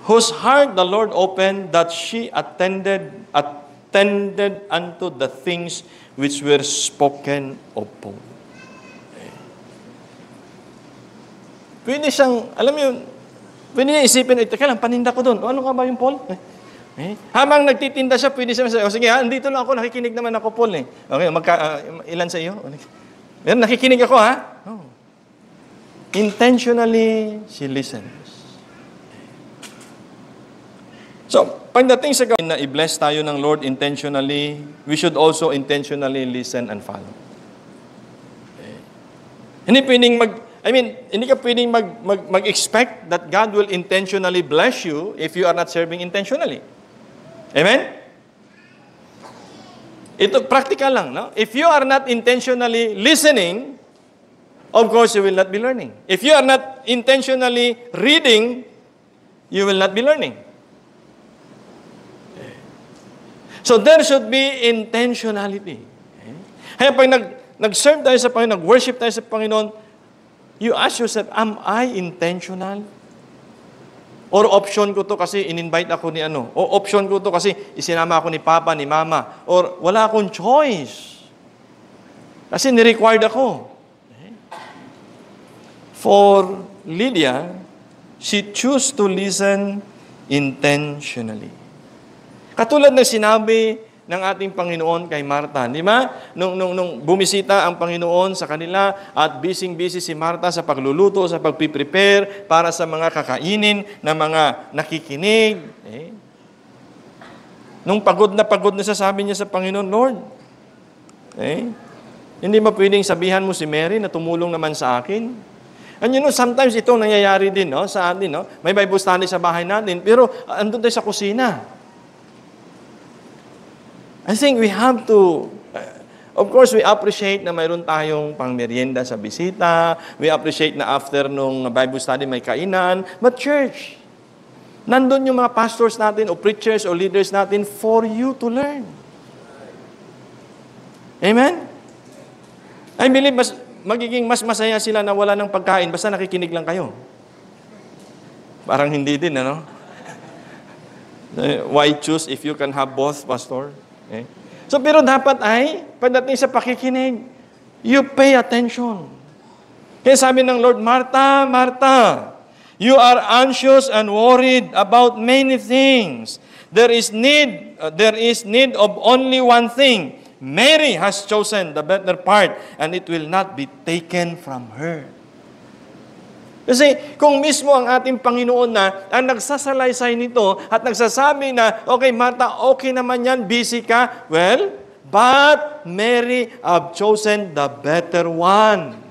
whose heart the Lord opened, that she attended unto the things which were spoken of Paul. Pwede siyang, alam mo yun, pwede niya isipin, teka lang, paninda ko doon. Ano nga ba yung Paul? Habang nagtitinda siya, pwede siya masabi, sige, andito lang ako, nakikinig naman ako, Paul. Okay, ilan sa iyo? Meron, nakikinig ako, ha? Oh. Intentionally, she listens. So, pagdating sa gawin na i-bless tayo ng Lord intentionally, we should also intentionally listen and follow. Okay. Hindi ka pwedeng mag-expect that God will intentionally bless you if you are not serving intentionally. Amen? Ito, practical lang, no? If you are not intentionally listening, of course, you will not be learning. If you are not intentionally reading, you will not be learning. So there should be intentionality. Kaya pag nag-serve tayo sa Panginoon, nag-worship tayo sa Panginoon, you ask yourself, am I intentional? Or option ko to kasi in-invite ako ni ano? O option ko to kasi isinama ako ni Papa, ni Mama? Or wala akong choice? Kasi ni-required ako. For Lydia, she chose to listen intentionally. Katulad ng sinabi ng ating Panginoon kay Martha, di ba? Nung bumisita ang Panginoon sa kanila at busy si Martha sa pagluluto, sa pagpiprepare para sa mga kakainin ng mga nakikinig. Nung pagod na siya, sabi niya sa Panginoon, Lord, hindi ba pwedeng sabihan mo si Mary na tumulong naman sa akin? And sometimes ito nangyayari din sa atin. May Bible study sa bahay natin, pero andun tayo sa kusina. I think we have to, of course, we appreciate na mayroon tayong pangmerienda sa bisita. We appreciate na after nung Bible study may kainan. But church, nandun yung mga pastors natin o preachers o leaders natin for you to learn. Amen? I believe magiging mas masaya sila na wala ng pagkain basta nakikinig lang kayo. Parang hindi din, ano? Why choose if you can have both, Pastor? So, pero dapat ay, pagdating sa pakikinig, you pay attention. Kaya sabi ng Lord, Martha, Martha, you are anxious and worried about many things. There is need of only one thing. Mary has chosen the better part, and it will not be taken from her. Kasi kung mismo ang ating Panginoon na ang nagsasalaysay nito at nagsasabi na, okay, Martha, okay naman yan, busy ka. Well, but Mary have chosen the better one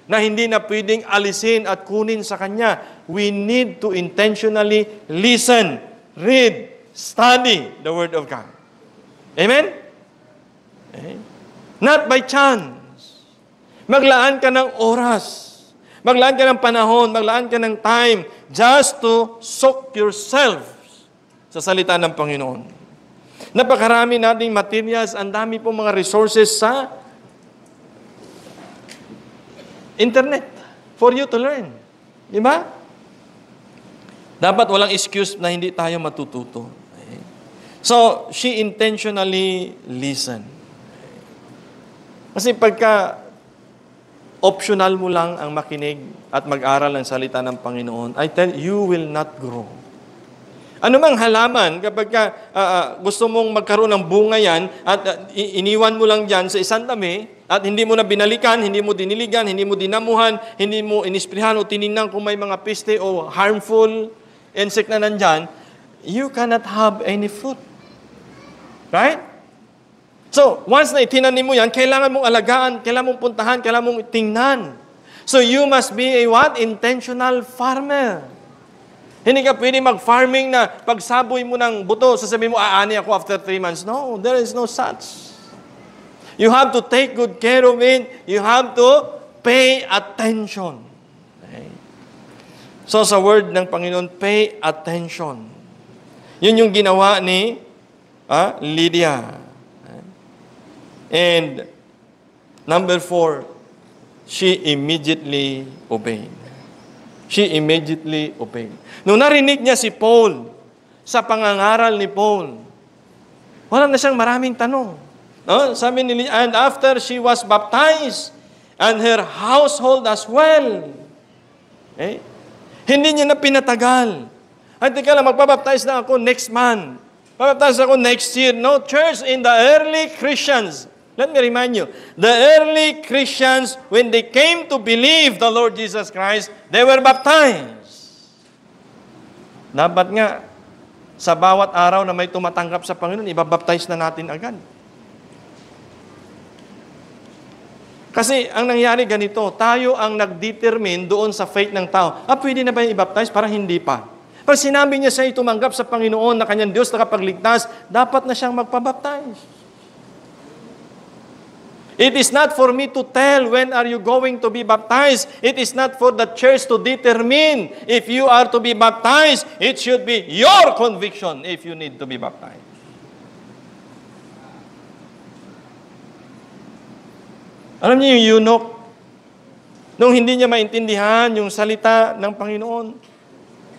na hindi na pwedeng alisin at kunin sa kanya. We need to intentionally listen, read, study the Word of God. Amen? Not by chance. Maglaan ka ng oras. Maglaan ka ng panahon, maglaan ka ng time just to soak yourself sa salita ng Panginoon. Napakarami nating materials, ang dami pong mga resources sa internet for you to learn. Di ba? Dapat walang excuse na hindi tayo matututo. So, she intentionally listened. Kasi pagka optional mo lang ang makinig at mag-aral ng salita ng Panginoon, I tell you will not grow. Ano mang halaman, kapag gusto mong magkaroon ng bunga yan, at iniwan mo lang dyan sa isang tabi, at hindi mo na binalikan, hindi mo diniligan, hindi mo dinamuhan, hindi mo inisprihan o tinignan kung may mga peste o harmful insect na nandyan, you cannot have any fruit. Right? So, once na itinanim mo yan, kailangan mong alagaan, kailangan mong puntahan, kailangan mong tingnan. So, you must be a what? Intentional farmer. Hindi ka pwede mag-farming na pagsaboy mo ng buto, sasabihin mo, aani ako after 3 months. No, there is no such. You have to take good care of it. You have to pay attention. Okay? So, sa word ng Panginoon, pay attention. Yun yung ginawa ni Lydia. And number 4, she immediately obeyed. She immediately obeyed. Nung narinig niya si Paul sa pangangaral ni Paul, wala na siyang maraming tanong. No? Sabi ni and after she was baptized, and her household as well. Hindi niya na pinatagal. Ay, teka lang, magpabaptize na ako next month. Babaptize ako next year. No, church, in the early Christians, let me remind you, the early Christians, when they came to believe the Lord Jesus Christ, they were baptized. Dapat nga, sa bawat araw na may tumatanggap sa Panginoon, ibabaptize na natin agad. Kasi ang nangyari ganito, tayo ang nag-determine doon sa faith ng tao. Pwede na ba yung i-baptize? Parang hindi pa. Pag sinabi niya siya tumanggap sa Panginoon na kanyang Diyos nakapagligtas, dapat na siyang magpabaptize. It is not for me to tell when are you going to be baptized. It is not for the church to determine if you are to be baptized. It should be your conviction if you need to be baptized. Alam niyo yung eunuch, nung hindi niya maintindihan yung salita ng Panginoon,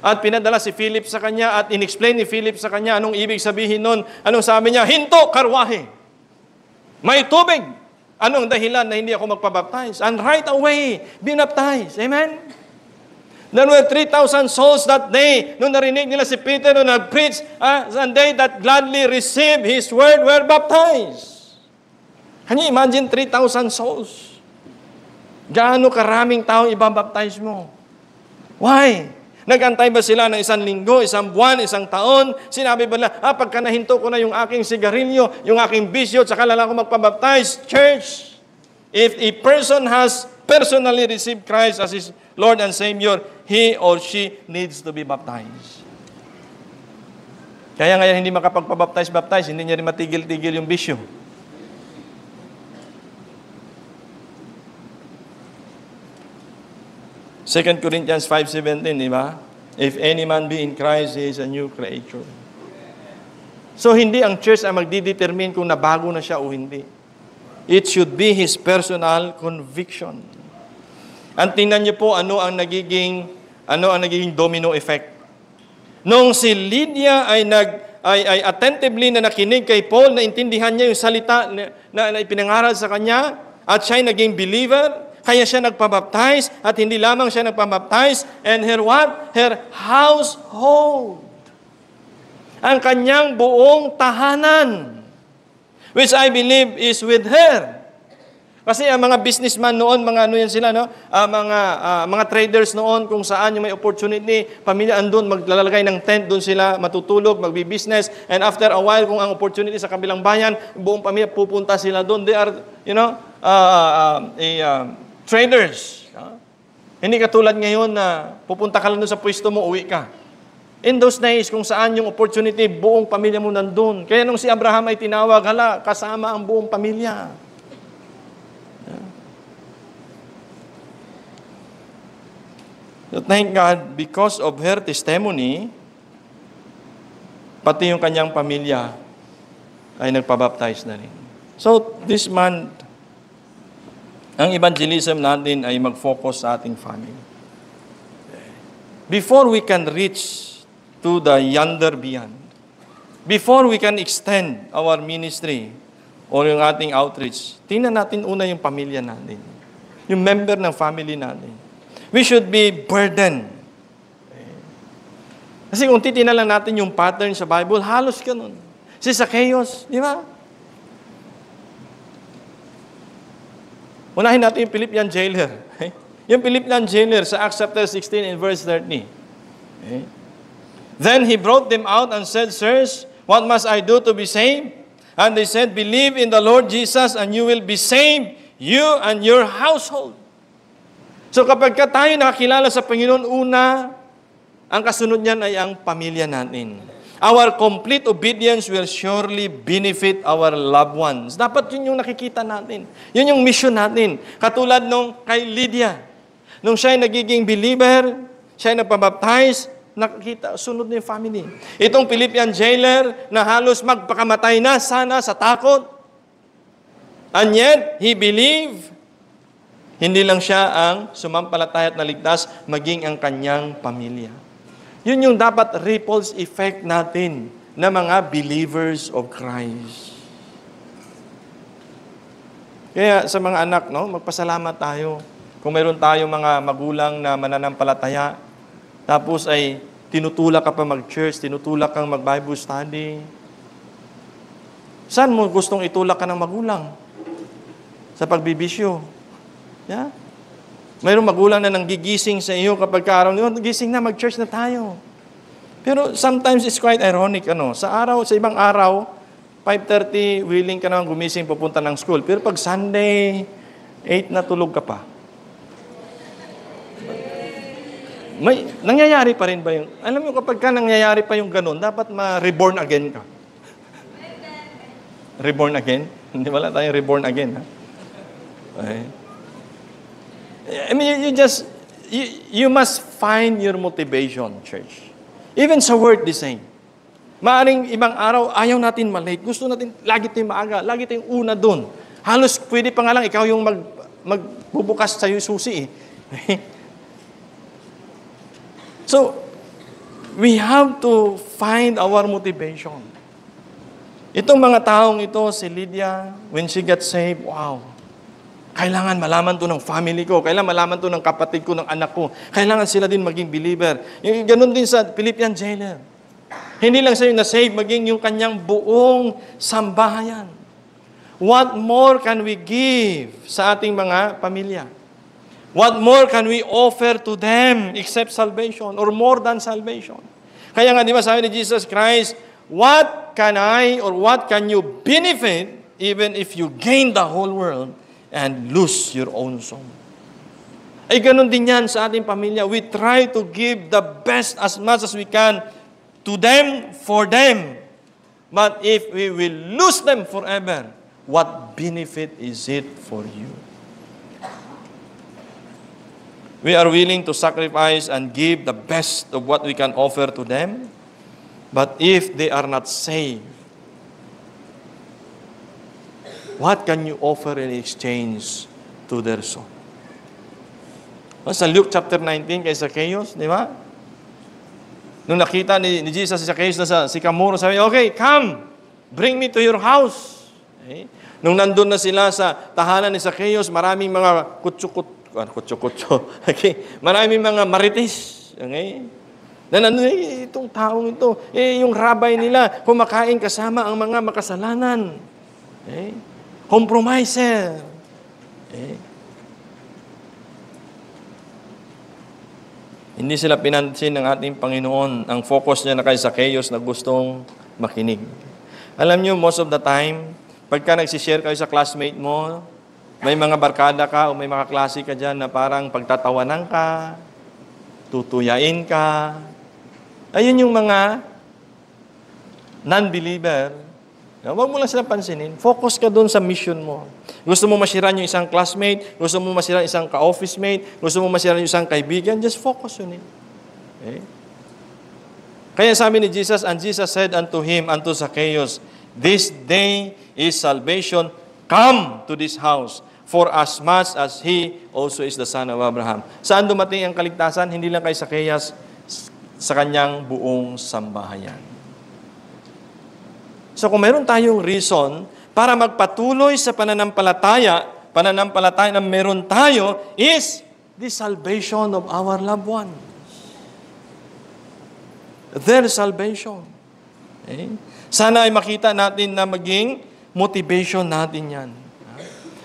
at pinadala si Philip sa kanya, at inexplain ni Philip sa kanya anong ibig sabihin nun, anong sabi niya, hinto, karwahe, may tubig. Anong dahilan na hindi ako magpabaptize? And right away, binaptize. Amen? There were 3,000 souls that day. Nung narinig nila si Peter, nung nag-preach, and they that gladly received His word were baptized. Can you imagine 3,000 souls? Gaano karaming taong ibabaptize mo? Why? Nag-antay ba sila ng 1 linggo, 1 buwan, 1 taon? Sinabi ba nila, pagka nahinto ko na yung aking sigarilyo, yung aking bisyo, tsaka lang ako magpabaptize? Church, if a person has personally received Christ as his Lord and Savior, he or she needs to be baptized. Kaya ngayon hindi makapagpabaptize, hindi niya rin matigil-tigil yung bisyo. 2 Corinthians 5:17, di ba? If any man be in Christ, he is a new creature. So, hindi ang church ang magdidetermine kung nabago na siya o hindi. It should be his personal conviction. Ang tingnan niyo po ano ang nagiging domino effect. Nung si Lydia ay attentively na nakinig kay Paul, na intindihan niya yung salita na ipinangaral sa kanya, at siya'y naging believer, kaya siya nagpabaptize, at hindi lamang siya nagpabaptize, and her what? Her household. Ang kanyang buong tahanan, which I believe is with her. Kasi ang mga businessman noon, mga mga traders noon, kung saan yung may opportunity, pamilya andun, maglalagay ng tent, doon sila matutulog, magbi-business, and after a while, kung ang opportunity sa kabilang bayan, buong pamilya pupunta sila doon. They are, traders. Hindi katulad ngayon na pupunta ka lang doon sa pwesto mo, uwi ka. In those days, kung saan yung opportunity, buong pamilya mo nandun. Kaya nung si Abraham ay tinawag, kasama ang buong pamilya. So thank God, because of her testimony, pati yung kanyang pamilya ay nagpabaptize na rin. So this month, ang evangelism natin ay mag-focus sa ating family. Before we can reach to the yonder beyond, before we can extend our ministry or yung ating outreach, tingnan natin una yung pamilya natin, yung member ng family natin. We should be burdened. Kasi kung titingnan lang natin yung pattern sa Bible, halos ganun. Si Zacchaeus, di ba? Unahin natin yung Philippian jailer. Yung Philippian jailer sa Acts chapter 16 and verse 30. Okay. Then he brought them out and said, Sirs, what must I do to be saved? And they said, Believe in the Lord Jesus and you will be saved, you and your household. So kapag tayo nakakilala sa Panginoon, una, ang kasunod niyan ay ang pamilya natin. Our complete obedience will surely benefit our loved ones. Dapat yun yung nakikita natin. Yun yung mission natin. Katulad nung kay Lydia. Nung siya ay nagiging believer, siya ay nagpabaptize, nakikita, sunod na yung family. Itong Philippian jailer na halos magpakamatay na sana sa takot. And yet, he believed. Hindi lang siya ang sumampalataya at naligtas, maging ang kanyang pamilya. Yun yung dapat ripples effect natin na mga believers of Christ. Kaya sa mga anak, magpasalamat tayo. Kung mayroon tayong mga magulang na mananampalataya, tapos ay tinutulak ka pa mag-church, tinutulak kang mag-Bible study, Saan mo gustong itulak ka ng magulang? Sa pagbibisyo. Yeah? Mayroong magulang na nanggigising sa iyo kapag araw nyo, gising na, mag-church na tayo. Pero sometimes it's quite ironic. Sa ibang araw, 5:30, willing ka naman gumising, pupunta ng school. Pero pag Sunday, 8 na tulog ka pa. Nangyayari pa rin ba yung... Alam mo, kapag nangyayari pa yung ganun, dapat ma-reborn again ka. Reborn again? Hindi, wala tayong reborn again, ha? Okay. I mean, you must find your motivation, church. Even sa work, the same. Maaring ibang araw, ayaw natin malate. Gusto natin, lagi tayong maaga, lagi tayong una dun. Halos, pwede pa nga lang, ikaw yung magbubukas sa'yo susi, eh. So, we have to find our motivation. Itong mga taong ito, si Lydia, when she got saved, wow, kailangan malaman to ng family ko, kailangan malaman to ng kapatid ko, ng anak ko, kailangan sila din maging believer. Ganun din sa Philippian jailer. Hindi lang sa'yo na-save, maging yung kanyang buong sambahayan. What more can we give sa ating mga pamilya? What more can we offer to them except salvation or more than salvation? Kaya nga, di ba sabi ni Jesus Christ, what can I or what can you benefit even if you gain the whole world and lose your own soul? Ay ganun din yan sa ating pamilya. We try to give the best as much as we can to them, for them. But if we will lose them forever, what benefit is it for you? We are willing to sacrifice and give the best of what we can offer to them. But if they are not saved, what can you offer in exchange to their soul? Sa Luke chapter 19 kay Zacchaeus, di ba? Nung nakita ni Jesus si Zacchaeus na sa Sycamore, sabi, okay, come, bring me to your house. Okay? Nung nandun na sila sa tahanan ni Zacchaeus, maraming mga kutso. Okay? Maraming mga marites. Okay? Na itong taong ito, yung rabbi nila, kumakain kasama ang mga makasalanan. Okay? Compromiser. Okay? Hindi sila pinansin ng ating Panginoon. Ang focus niya na kay Zacchaeus na gustong makinig. Alam niyo, most of the time, pagka nagsishare kayo sa classmate mo, may mga barkada ka o may mga klase ka dyan na parang pagtatawanan ka, tutuyain ka. Ayun yung mga non-believer. Huwag mo lang sila pansinin. Focus ka doon sa mission mo. Gusto mo masiran yung isang classmate, gusto mo masiran isang ka-office mate, gusto mo masiran yung isang kaibigan, just focus on it. Okay? Kaya sabi ni Jesus, and Jesus said unto him, unto Zacchaeus, this day is salvation come to this house, for as much as he also is the son of Abraham. Saan dumating ang kaligtasan? Hindi lang kay Zacchaeus, sa kanyang buong sambahayan. So kung meron tayong reason para magpatuloy sa pananampalataya na meron tayo is the salvation of our loved one. Their salvation. Okay? Sana ay makita natin na maging motivation natin yan.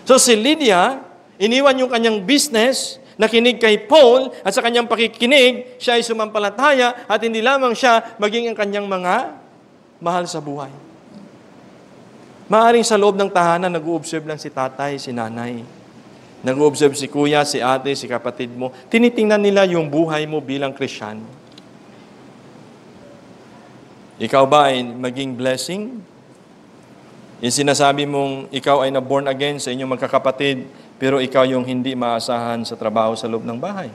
So si Lydia, iniwan yung kanyang business, nakinig kay Paul, at sa kanyang pakikinig, siya ay sumampalataya, at hindi lamang siya maging ang kanyang mga mahal sa buhay. Maaring sa loob ng tahanan, nag-u-observe lang si tatay, si nanay. Nag-u-observe si kuya, si ate, si kapatid mo. Tinitingnan nila yung buhay mo bilang Kristiyano. Ikaw ba ay maging blessing? Yung sinasabi mong ikaw ay na-born again sa inyong magkakapatid, pero ikaw yung hindi maasahan sa trabaho sa loob ng bahay.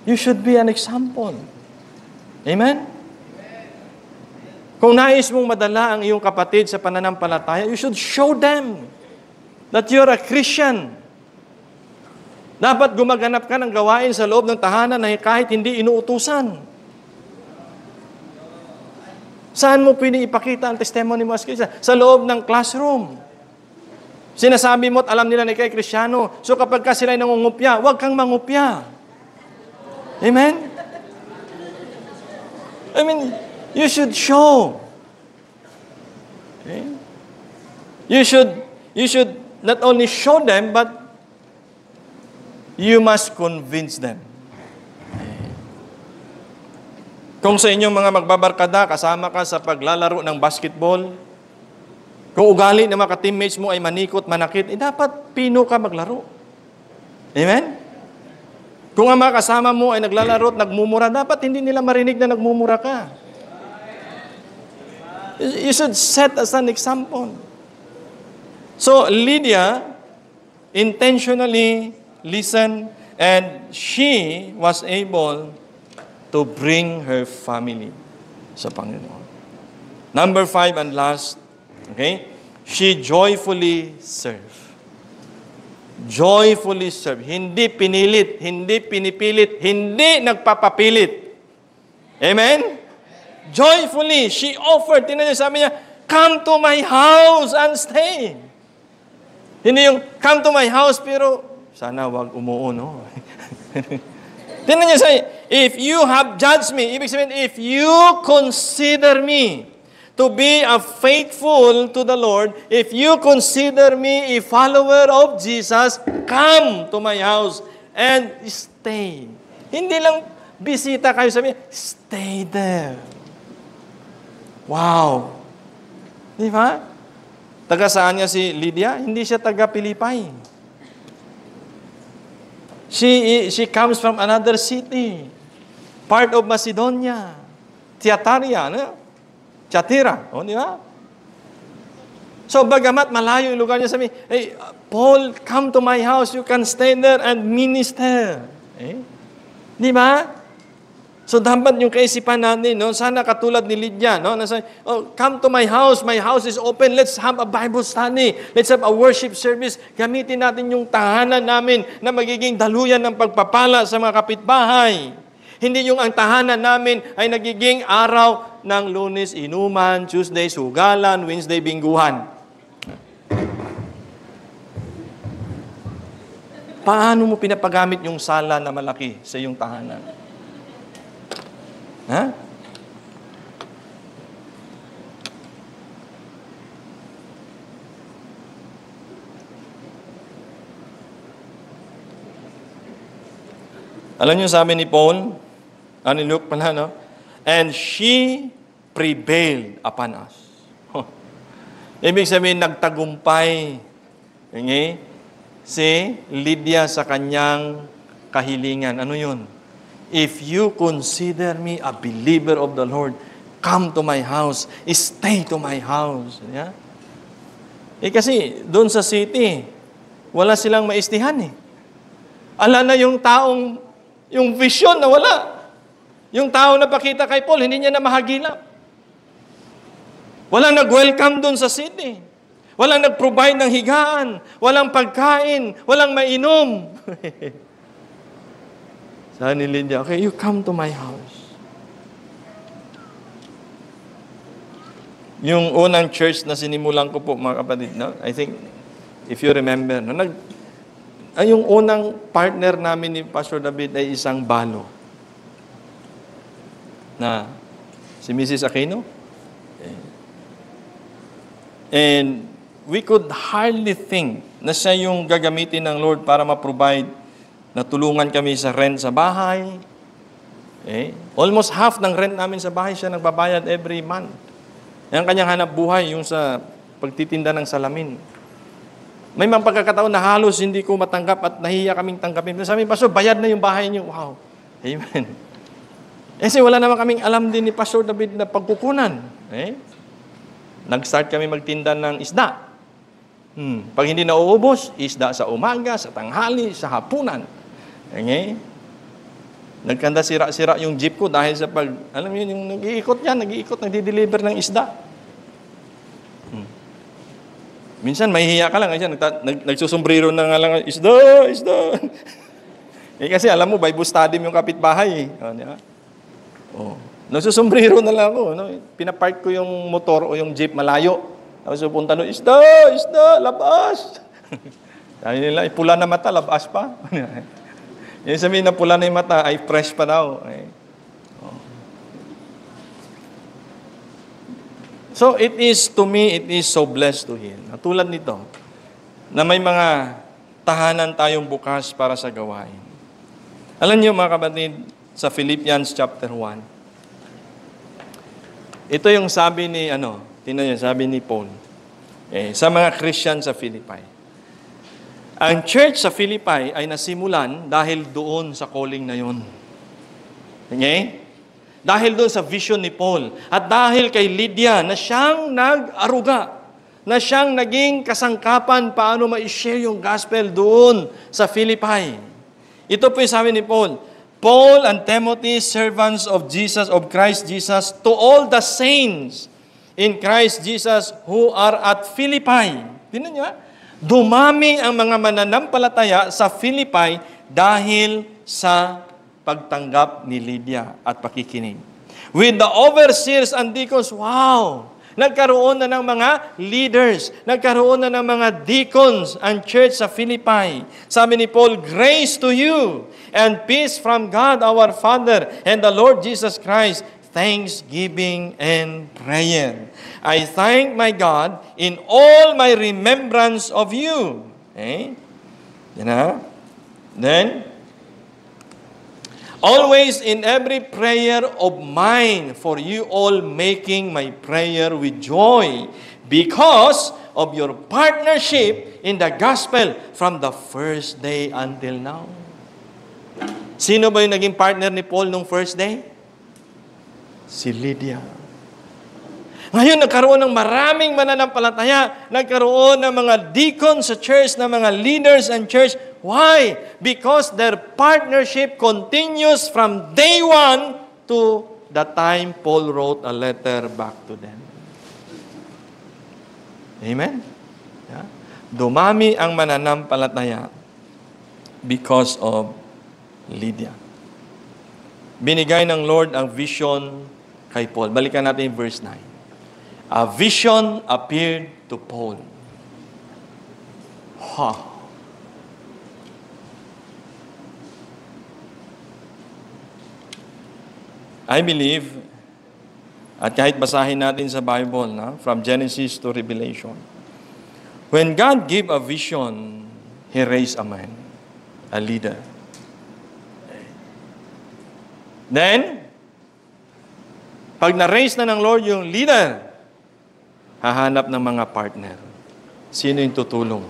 You should be an example. Amen? Kung nais mong madala ang iyong kapatid sa pananampalataya, you should show them that you're a Christian. Dapat gumaganap ka ng gawain sa loob ng tahanan na kahit hindi inuutusan. Saan mo pwede ipakita ang testimony mo as Christian? Sa loob ng classroom. Sinasabi mo at alam nila na ikay Kristiyano. So kapag ka sila ay nangungupya, huwag kang mangupya. Amen? I mean, you should show. Okay? You should not only show them, but you must convince them. Kung sa inyong mga magbabarkada, kasama ka sa paglalaro ng basketball, kung ugali ng mga teammates mo ay manikot, manakit, dapat pino ka maglaro. Amen? Kung ang mga kasama mo ay naglalaro at nagmumura, dapat hindi nila marinig na nagmumura ka. You should set as an example. So, Lydia intentionally listened and she was able to bring her family sa Panginoon. Number 5 and last, okay? She joyfully served. Joyfully served. Hindi pinilit, hindi pinipilit, hindi nagpapapilit. Amen? Joyfully, she offered. Tingnan niyo, sabi niya, come to my house and stay. Hindi yung, come to my house, pero sana wag umuo, no? Tingnan niyo, say, if you have judged me, ibig sabihin, if you consider me to be a faithful to the Lord, if you consider me a follower of Jesus, come to my house and stay. Hindi lang bisita kayo, sabi, stay there. Wow. Di ba? Taga saan niya si Lydia? Hindi siya taga Pilipay. She comes from another city, part of Macedonia, Thyatira, no? Thyatira, di ba? So, bagamat malayo yung lugar niya, sabi, hey, Paul, come to my house, you can stay there and minister. Di ba? So, dapat yung kaisipan natin, no? Sana katulad ni Lydia, no? Nasa, come to my house is open, let's have a Bible study, let's have a worship service, gamitin natin yung tahanan namin na magiging daluyan ng pagpapala sa mga kapitbahay. Hindi yung ang tahanan namin ay nagiging araw ng Lunes, inuman, Tuesday, sugalan, Wednesday, bingguhan. Paano mo pinapagamit yung sala na malaki sa iyong tahanan? Ha? Alam niyo sabi ni Paul, ni Luke pala, no? And she prevailed upon us. Ibig sabihin, nagtagumpay si Lydia sa kanyang kahilingan. Ano yun? If you consider me a believer of the Lord, come to my house, stay to my house. Yeah? Kasi doon sa city, wala silang maistihan eh. Ala na yung taong, yung vision na wala. Yung tao na pakita kay Paul, hindi niya na mahagilap. Walang nag-welcome doon sa city. Walang nag-provide ng higaan. Walang pagkain. Walang mainom. Sabi ni Lydia, okay, you come to my house. Yung unang church na sinimulan ko po, mga kapatid, no? I think, if you remember, no? Yung unang partner namin ni Pastor David ay isang balo. Na si Mrs. Aquino. And we could hardly think na siya yung gagamitin ng Lord para ma-provide na tulungan kami sa rent sa bahay. Almost half ng rent namin sa bahay siya nagbabayad every month. Ang kanyang hanap buhay, yung sa pagtitinda ng salamin. May mga pagkakataon na halos hindi ko matanggap at nahiya kaming tanggapin. Sabi, Pastor, bayad na yung bahay niyo. Wow. Amen. Kasi wala naman kaming alam din ni Pastor David na pagkukunan. Nag-start kami magtinda ng isda. Pag hindi nauubos, isda sa umaga, sa tanghali, sa hapunan. Nagkanda sira-sira yung jeep ko dahil sa alam mo yun, yung nag-iikot yan, nagdi-deliver ng isda. Minsan, mahihiya ka lang. Nagsusumbrero na nga lang, isda. Kasi alam mo, Bible study yung kapitbahay. Nagsusumbrero na lang ako. Pinapark ko yung motor o yung jeep malayo. Tapos pupunta nun, isda, labas. Sabi nila, pula na mata, labas pa. Yung sabihin na pula na yung mata, ay fresh pa daw. So it is, to me, it is so blessed to hear. Tulad nito, na may mga tahanan tayong bukas para sa gawain. Alam niyo mga kapatid, sa Philippians chapter 1, ito yung sabi ni, tingnan niyo, sabi ni Paul, sa mga Christian sa Philippi. Ang church sa Philippi ay nasimulan dahil doon sa calling na yun. Okay? Dahil doon sa vision ni Paul. At dahil kay Lydia na siyang nag-aruga, na siyang naging kasangkapan paano ma-share yung gospel doon sa Philippi. Ito po yung sabi ni Paul, Paul and Timothy, servants of Jesus, of Christ Jesus, to all the saints in Christ Jesus who are at Philippi. Tingnan niyo, dumami ang mga mananampalataya sa Philippi dahil sa pagtanggap ni Lydia at pakikinig. With the overseers and deacons, wow! Nagkaroon na ng mga leaders, nagkaroon na ng mga deacons ang church sa Philippi. Sabi ni Paul, grace to you and peace from God our Father and the Lord Jesus Christ, thanksgiving and prayer. I thank my God in all my remembrance of you. Okay? Then, always in every prayer of mine for you all, making my prayer with joy because of your partnership in the gospel from the first day until now. Sino ba yung naging partner ni Paul nung first day? Si Lydia. Ngayon, nagkaroon ng maraming mananampalataya, nagkaroon ng mga deacons sa church, ng mga leaders and church. Why? Because their partnership continues from day one to the time Paul wrote a letter back to them. Amen? Yeah. Dumami ang mananampalataya because of Lydia. Binigay ng Lord ang vision kay Paul. Balikan natin yung verse 9. A vision appeared to Paul. I believe, at kahit basahin natin sa Bible, from Genesis to Revelation, when God gave a vision, He raised a man, a leader. Then, pag na-raise na ng Lord yung leader, hahanap ng mga partner. Sino yung tutulong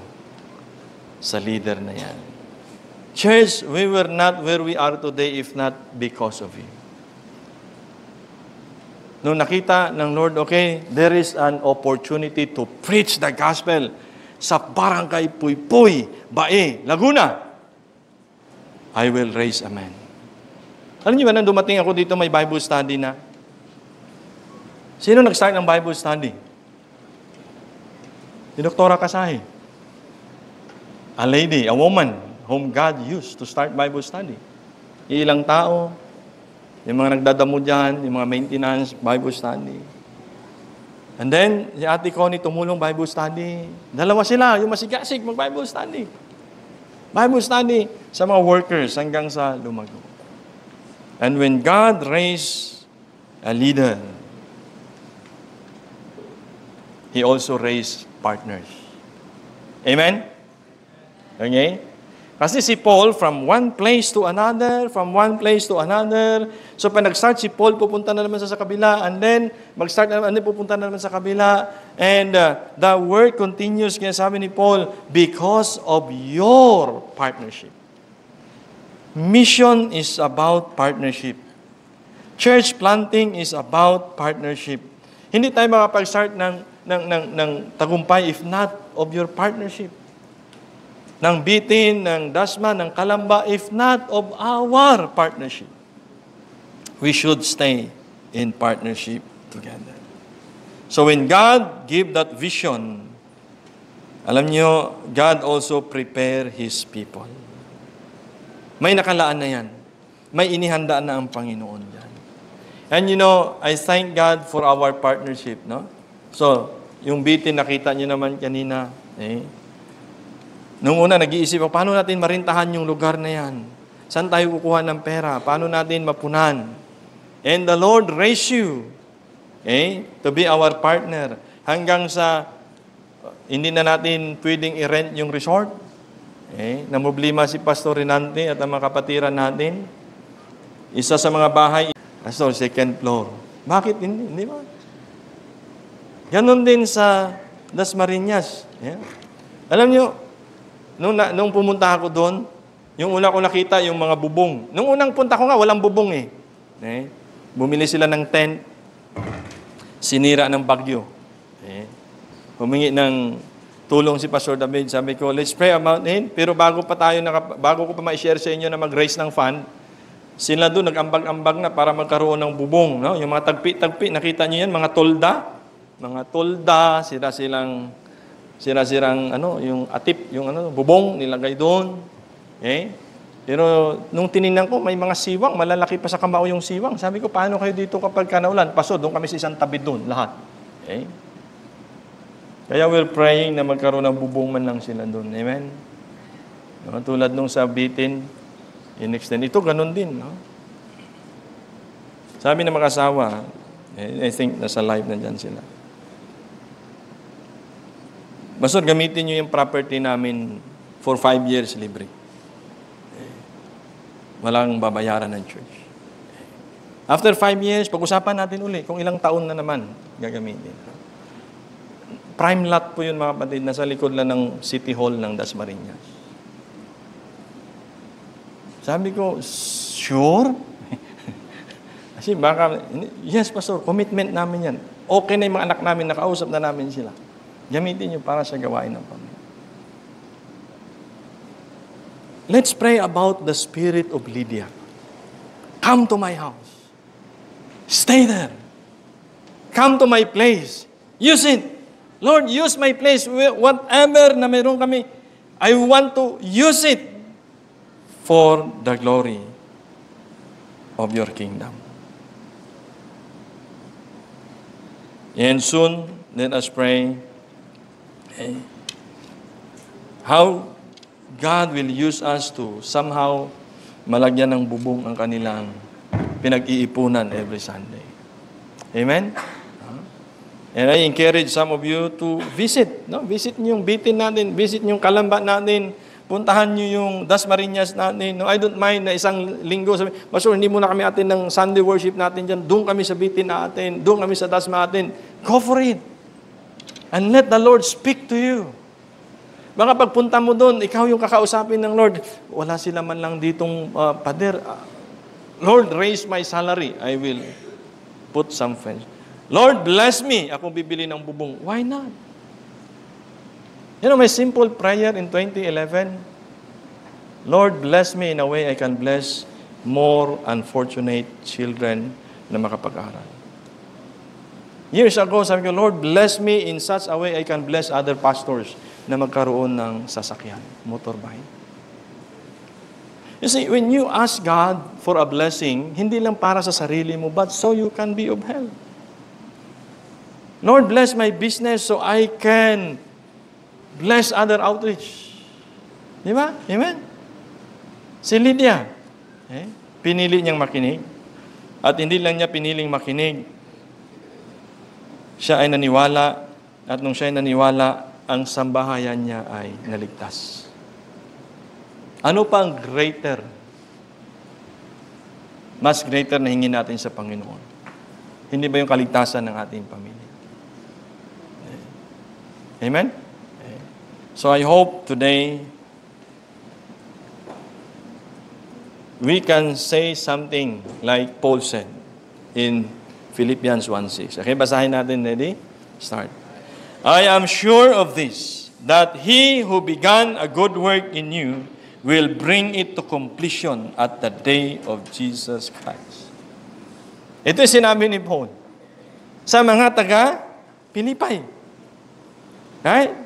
sa leader na yan? Church, we were not where we are today if not because of you. Nung nakita ng Lord, okay, there is an opportunity to preach the gospel sa Barangay Puypuy, Bae, Laguna. I will raise a man. Alam niyo ba, nang dumating ako dito, may Bible study na. Sino nag-start ng Bible study? Si Doktora Kasahi. A lady, a woman, whom God used to start Bible study. Ilang tao, yung mga nagdadamo dyan, yung mga maintenance, Bible study. And then, si Ate Connie tumulong Bible study. Dalawa sila, yung masigasig, mag-Bible study. Bible study sa mga workers hanggang sa lumago. And when God raised a leader, He also raised partners. Amen? Okay? Kasi si Paul, from one place to another, so pag nag-start si Paul, pupunta na naman sa kabila, and then, mag-start na naman, pupunta na naman sa kabila, and the work continues, kaya sabi ni Paul, because of your partnership. Mission is about partnership. Church planting is about partnership. Hindi tayo makapag-start ng tagumpay if not of your partnership. Ng Bitin, ng Dasma, ng Kalamba, if not of our partnership. We should stay in partnership together. So when God gave that vision, alam nyo, God also prepare His people. May nakalaan na yan. May inihandaan na ang Panginoon dyan. And you know, I thank God for our partnership, no? So, yung Bitin, nakita nyo naman kanina, Nung una, nag-iisip ako, paano natin marintahan yung lugar na yan? Saan tayo kukuha ng pera? Paano natin mapunan? And the Lord raised you To be our partner. Hanggang sa hindi na natin pwedeng i-rent yung resort. Namumblema si Pastor Renante at ang mga kapatiran natin. Isa sa mga bahay, Pastor, second floor. Bakit hindi? Hindi ba? Ganon din sa Dasmariñas. Alam nyo, nung pumunta ako doon, yung una ko nakita, yung mga bubong. Nung unang punta ko nga, walang bubong Bumili sila ng tent, sinira ng bagyo. Humingi ng tulong si Pastor David. Sabi ko, let's pray about it. Pero bago ko pa ma-share sa inyo na mag-raise ng fund, sila doon nag-ambag-ambag na para magkaroon ng bubong. No? Yung mga tagpi-tagpi, nakita niyo yan, mga tolda, sira-sirang yung atip, yung bubong nilagay doon. Pero nung tiningnan ko, may mga siwang, malalaki pa sa kamao yung siwang. Sabi ko, paano kayo dito kapag kanaulan? Paso, doon kami sa isang tabi doon, lahat. Kaya we're praying na magkaroon ng bubong man lang sila doon. Amen? Tulad nung sa Bitin, in-extend. Ito, ganun din. No? Sabi ng mag-asawa, I think nasa live na dyan sila. Basta gamitin nyo yung property namin for 5 years libre. Walang babayaran ng church. After 5 years, pag-usapan natin uli kung ilang taon na naman gagamitin. Prime lot po yun mga kapatid, nasa likod lang ng City Hall ng Dasmariñas. Sabi ko, sure? Kasi baka, yes, Pastor, commitment namin yan. Okay na yung mga anak namin, nakausap na namin sila. Gamitin nyo para sa gawain ng Panginoon. Let's pray about the spirit of Lydia. Come to my house. Stay there. Come to my place. Use it. Lord, use my place. Whatever na meron kami, I want to use it for the glory of your kingdom. And soon, let us pray how God will use us to somehow malagyan ng bubong ang kanilang pinag-iipunan every Sunday. Amen? And I encourage some of you to visit. No? Visit niyo yung Bitin natin, visit niyo yung Kalamba natin, puntahan niyo yung Dasmariñas natin. No, I don't mind na isang linggo sabi, Pastor, hindi muna kami atin ng Sunday worship natin dyan. Doon kami sa Bitin natin. Doon kami sa Dasma natin. Go for it. And let the Lord speak to you. Baka pagpunta mo doon, ikaw yung kakausapin ng Lord. Wala sila man lang ditong pader. Lord, raise my salary. I will put some friends. Lord, bless me. Ako bibili ng bubong. Why not? You know, my simple prayer in 2011, Lord, bless me in a way I can bless more unfortunate children na makapag-aral. Years ago, sabi ko, Lord, bless me in such a way I can bless other pastors na magkaroon ng sasakyan, motorbike. You see, when you ask God for a blessing, hindi lang para sa sarili mo, but so you can be of help. Lord, bless my business so I can bless other outreach. Di ba? Amen? Si Lydia, pinili niyang makinig. At hindi lang niya piniling makinig. Siya ay naniwala. At nung siya ay naniwala, ang sambahayan niya ay naligtas. Ano pang greater? Mas greater na hingin natin sa Panginoon. Hindi ba yung kaligtasan ng ating pamilya? Amen? So I hope today we can say something like Paul said in Philippians 1:6. Okay, basahin natin. Ready? Start. I am sure of this, that he who began a good work in you will bring it to completion at the day of Jesus Christ. Ito yung sinabi ni Paul sa mga taga-Pilipay. Right?